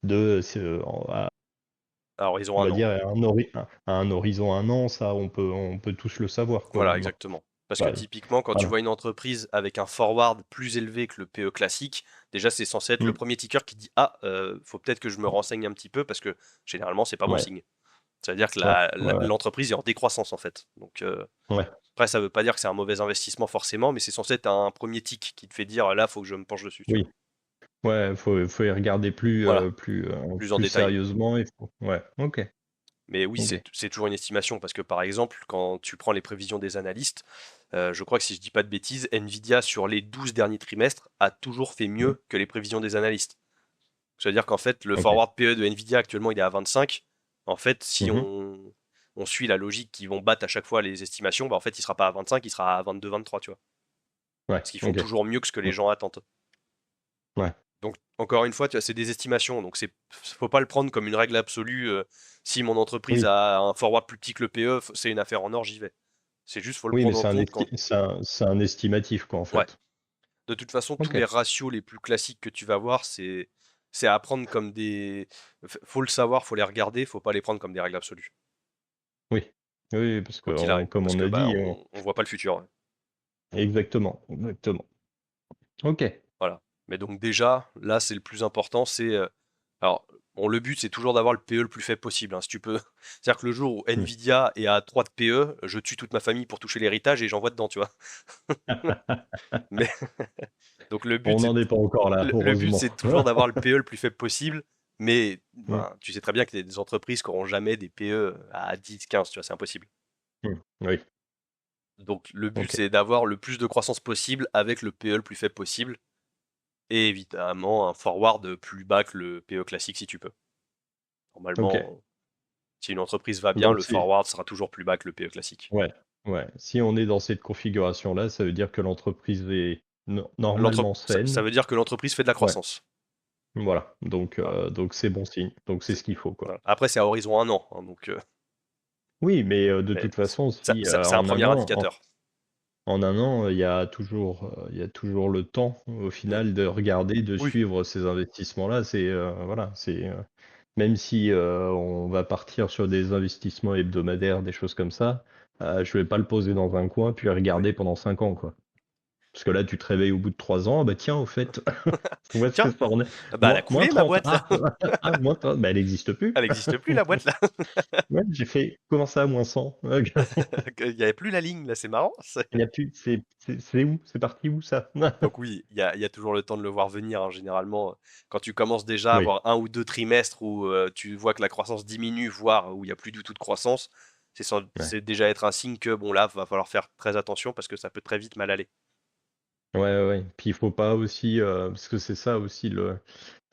de, Alors ils ont on un va an. dire, à un horizon un an, ça on peut tous le savoir, quoi, Voilà, maintenant. exactement. Parce que Bah, typiquement, quand tu voilà. vois une entreprise avec un forward plus élevé que le PE classique, déjà c'est censé être le Mm. premier ticker qui dit ah, faut peut-être que je me renseigne un petit peu parce que généralement c'est pas bon Ouais, signe. Ça veut dire que ouais, ouais, ouais, l'entreprise est en décroissance en fait. Donc ouais. après, ça veut pas dire que c'est un mauvais investissement forcément, mais c'est censé être un premier tic qui te fait dire là, faut que je me penche dessus, tu vois. Oui, ouais, faut y regarder Voilà, plus en plus détail. sérieusement. Ouais, ok, Mais oui, ok. c'est toujours une estimation parce que par exemple, quand tu prends les prévisions des analystes, je crois que si je dis pas de bêtises, Nvidia sur les 12 derniers trimestres a toujours fait Mm. mieux que les prévisions des analystes. C'est-à-dire qu'en fait, le Ok. forward PE de Nvidia actuellement il est à 25. En fait, si Mhm. on suit la logique qu'ils vont battre à chaque fois les estimations, bah en fait il sera pas à 25, il sera à 22-23, tu vois. Ouais, Parce qu'ils font ok. toujours mieux que ce que les Mm. gens attendent. Ouais, Donc encore une fois, tu vois, c'est des estimations, donc faut pas le prendre comme une règle absolue. Si mon entreprise oui, a un forward plus petit que le PE, c'est une affaire en or, j'y vais. C'est juste, faut le oui, mais prendre en compte quand. c'est un estimatif, quoi, en Ouais. fait. De toute façon, tous Ok. les ratios les plus classiques que tu vas voir, c'est à prendre comme des. Faut le savoir, faut les regarder, faut pas les prendre comme des règles absolues. Oui. Oui, parce que quoi qu'il arrive. comme Parce on que a bah, dit, on voit pas le futur. Ouais. exactement, exactement. Ok. Voilà. Mais donc déjà, là, c'est le plus important, c'est alors bon, le but c'est toujours d'avoir le PE le plus faible possible. Hein, si tu peux, c'est-à-dire que le jour où Hmm. Nvidia est à 3 de PE, je tue toute ma famille pour toucher l'héritage et j'envoie dedans, tu vois. Mais donc On n'en est pas encore là, le but heureusement. c'est toujours d'avoir le PE le plus faible possible. Mais Hmm, ben, tu sais très bien qu'il y a des entreprises qui n'auront jamais des PE à 10, 15, tu vois, c'est impossible. Oui, Donc le but ok. c'est d'avoir le plus de croissance possible avec le PE le plus faible possible. Et évidemment un forward plus bas que le PE classique si tu peux. Ok. Normalement, si une entreprise va bien, Donc le c'est forward sera toujours plus bas que le PE classique. ouais, ouais. Si on est dans cette configuration-là, ça veut dire que l'entreprise est normalement Ça saine. veut dire que l'entreprise fait de la Ouais, croissance. voilà. Voilà. Donc c'est bon signe. Donc c'est C'est- ce qu'il faut, quoi. voilà. Après, c'est à horizon 1 an, hein, donc, Oui, mais de mais toute façon, si c'est un en un premier an, indicateur. en un an, il y a toujours le temps, au Mm. final, de regarder, de Oui, suivre ces investissements-là. C'est voilà, c'est même si on va partir sur des investissements hebdomadaires, des choses comme ça, je vais pas le poser dans un coin puis oui. regarder pendant 5 ans, quoi. Parce que là, tu te réveilles au bout de 3 ans, ah bah tiens, au fait, où est-ce que Tiens, ça en est? bah elle a Moins coulé ma 30. boîte là. Ah! Ah, moins 30, bah elle n'existe plus. Elle n'existe plus la boîte là. Ouais, j'ai fait, comment ça, moins 100? Il n'y avait plus la ligne là, c'est marrant. Il y a plus, c'est où? C'est parti où ça? Donc oui, il y a toujours le temps de le voir venir, hein, généralement. Quand tu commences déjà à Oui, avoir un ou deux trimestres où tu vois que la croissance diminue, voire où il n'y a plus du tout de croissance, ouais. c'est déjà être un signe que bon là, va falloir faire très attention parce que ça peut très vite mal aller. Ouais, ouais, ouais. Puis il faut pas aussi, parce que c'est ça aussi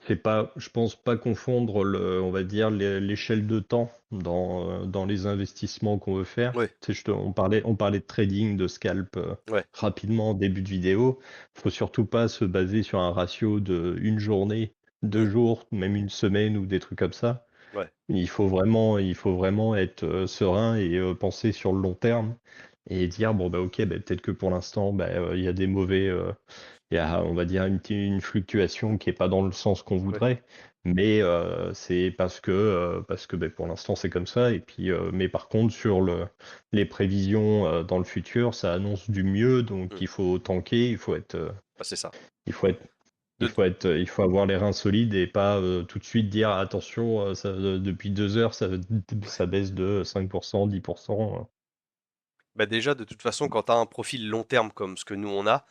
c'est pas, je pense pas confondre on va dire l'échelle de temps dans les investissements qu'on veut faire. Ouais, Tu sais, on parlait de trading, de scalp ouais, rapidement en début de vidéo. Faut surtout pas se baser sur un ratio de une journée, deux mm, jours, même une semaine ou des trucs comme ça. ouais, Il faut vraiment être serein et penser sur le long terme et dire bon bah ok, bah, peut-être que pour l'instant bah, il y a des mauvais il y a, on va dire, une fluctuation qui est pas dans le sens qu'on ouais, voudrait, mais c'est parce que ben, pour l'instant c'est comme ça. Et puis, mais par contre, sur les prévisions dans le futur, ça annonce du mieux, donc mm. il faut tanker, Bah, c'est ça. il faut être, De- il faut avoir les reins solides et pas tout de suite dire attention, depuis 2 heures, ça baisse de 5%, 10%. Bah déjà, de toute façon, quand tu as un profil long terme comme ce que nous on a,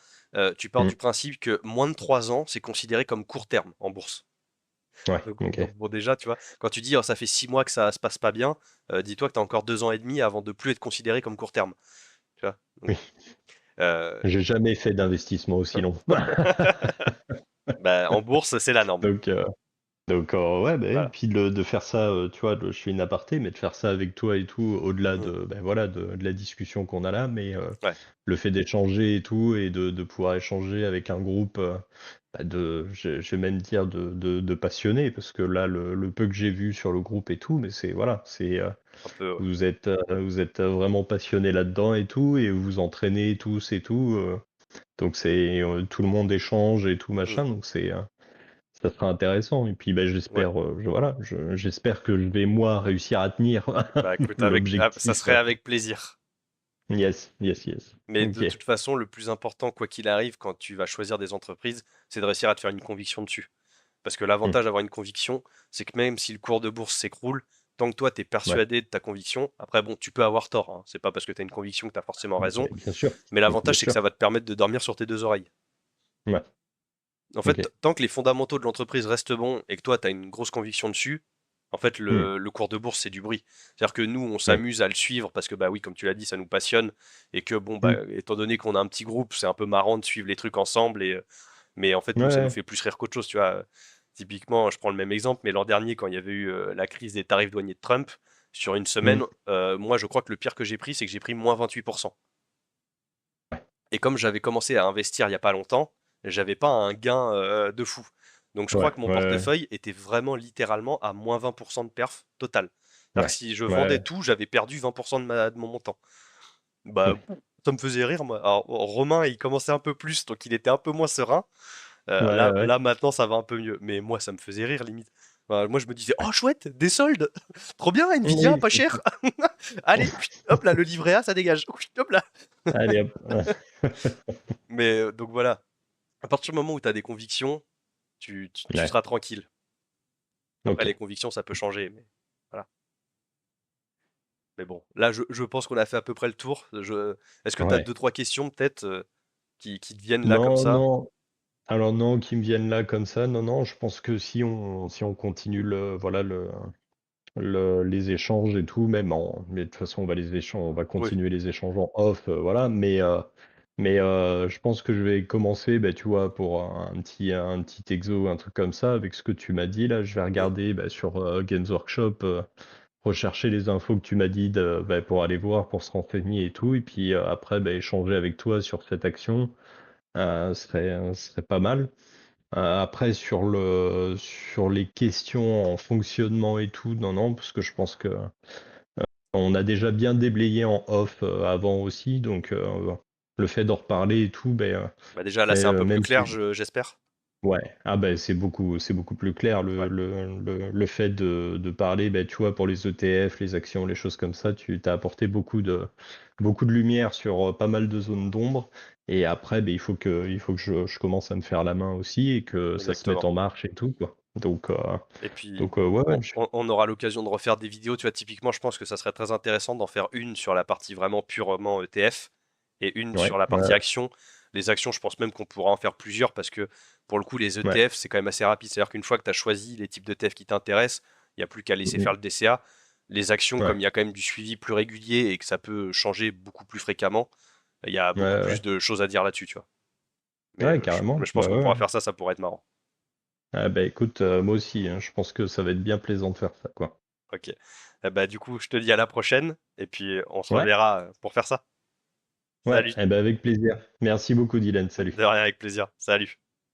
tu pars Mm. du principe que moins de 3 ans, c'est considéré comme court terme en bourse. Ouais, Donc ok. bon, déjà, tu vois, quand tu dis oh, ça fait 6 mois que ça se passe pas bien, dis-toi que tu as encore 2 ans et demi avant de plus être considéré comme court terme. Tu vois? Donc, Oui, euh, j'ai jamais fait d'investissement aussi long. bah, en bourse, c'est la norme. Donc, ouais, bah, et Voilà. puis de faire ça, tu vois, je fais une aparté, mais de faire ça avec toi et tout, au-delà Mm. de, ben voilà, de la discussion qu'on a là, mais Ouais. le fait d'échanger et tout, et de pouvoir échanger avec un groupe, bah, je vais même dire de passionnés, parce que là, le peu que j'ai vu sur le groupe et tout, mais c'est, voilà, Un peu, ouais. vous êtes vraiment passionnés là-dedans et tout, et vous vous entraînez tous et tout, donc tout le monde échange et tout Mm. machin, donc ça sera intéressant. Et puis ben, Ouais. j'espère que je vais moi réussir à tenir Bah écoute, ça l'objectif. serait avec plaisir. Yes, yes, yes. Mais de Ok. toute façon, le plus important, quoi qu'il arrive, quand tu vas choisir des entreprises, c'est de réussir à te faire une conviction dessus. Parce que Hmm. l'avantage d'avoir une conviction, c'est que même si le cours de bourse s'écroule, tant que toi, tu es Ouais. persuadé de ta conviction, après, bon, tu peux avoir tort, hein. C'est pas parce que tu as une conviction que tu as forcément raison, Mais bien sûr. mais Bien l'avantage, c'est que sûr. ça va te permettre de dormir sur tes deux oreilles. Ouais. En fait, Ok. tant que les fondamentaux de l'entreprise restent bons et que toi, tu as une grosse conviction dessus, en fait, Hmm. le cours de bourse, c'est du bruit. C'est-à-dire que nous, on Ouais. s'amuse à le suivre parce que, bah oui, comme tu l'as dit, ça nous passionne et que, bon, bah, Hmm. étant donné qu'on a un petit groupe, c'est un peu marrant de suivre les trucs ensemble mais en fait, nous, ça nous Ouais. fait plus rire qu'autre chose, tu vois. Typiquement, je prends le même exemple, mais l'an dernier, quand il y avait eu la crise des tarifs douaniers de Trump, sur une Hmm. semaine, moi, je crois que le pire que j'ai pris, c'est que j'ai pris moins 28%. Et comme j'avais commencé à investir il n'y a pas longtemps, j'avais pas un gain de fou. Donc je crois Ouais. que mon Ouais. portefeuille était vraiment littéralement à moins 20% de perf total. C'est-à-dire que Ouais. si je vendais Ouais. tout, j'avais perdu 20% de mon montant. Bah, Ouais. ça me faisait rire, moi. Alors, Romain, il commençait un peu plus, donc il était un peu moins serein. Ouais. Là Ouais. maintenant, ça va un peu mieux. Mais moi, ça me faisait rire, limite. Enfin, moi, je me disais, oh chouette, des soldes, trop bien, Nvidia, Oui, pas c'est ça. cher. Allez, hop là, le livret A, ça dégage. Hop là. Allez hop. Mais donc voilà, à partir du moment où tu as des convictions, tu Ouais, seras tranquille. Après, ok. les convictions, ça peut changer, mais voilà. Mais bon, là, je pense qu'on a fait à peu près le tour. Est-ce que tu as Ouais. deux, trois questions peut-être qui te viennent là comme Non, ça? non. Alors non, qui me viennent là comme ça, non, non, je pense que si on continue voilà, les échanges et tout, mais de toute façon, on va Oui, continuer les échanges en off, voilà, je pense que je vais commencer, bah, tu vois, pour un petit exo, un truc comme ça, avec ce que tu m'as dit là, je vais oui, regarder bah, sur Games Workshop, rechercher les infos que tu m'as dit bah, pour aller voir, pour se renseigner et tout, et puis après, bah, échanger avec toi sur cette action, serait pas mal. Après, sur les questions en fonctionnement et tout, non, non, parce que je pense que on a déjà bien déblayé en off avant aussi, donc le fait d'en reparler et tout, bah déjà là c'est un peu plus même clair, si j'espère. ouais, ah ben c'est beaucoup plus clair Ouais, le fait de parler, ben, tu vois, pour les ETF, les actions, les choses comme ça, tu t'as apporté beaucoup de lumière sur pas mal de zones d'ombre. Et après, ben, il faut que je commence à me faire la main aussi et que ça se mette exactement. en marche et tout, quoi. Donc, Et puis ouais, ouais, on aura l'occasion de refaire des vidéos, tu vois, typiquement je pense que ça serait très intéressant d'en faire une sur la partie vraiment purement ETF et une ouais, sur la partie ouais, action. Les actions, je pense même qu'on pourra en faire plusieurs parce que pour le coup les ouais. ETF c'est quand même assez rapide, c'est-à-dire qu'une fois que tu as choisi les types d'ETF qui t'intéressent, il n'y a plus qu'à laisser faire Mhm. le DCA. Les actions, Ouais, comme il y a quand même du suivi plus régulier et que ça peut changer beaucoup plus fréquemment, il y a ouais, beaucoup plus ouais. de choses à dire là-dessus, tu vois. Mais Ouais, mais carrément. je pense Bah qu'on ouais, pourra ouais. faire ça, ça pourrait être marrant. Ah bah écoute, moi aussi, hein, je pense que ça va être bien plaisant de faire ça, quoi. Ok. Bah, du coup, je te dis à la prochaine et puis on se Ouais, reverra pour faire ça. ouais, Salut. eh ben avec plaisir. Merci beaucoup, Dylan. Salut. De rien, avec plaisir. Salut.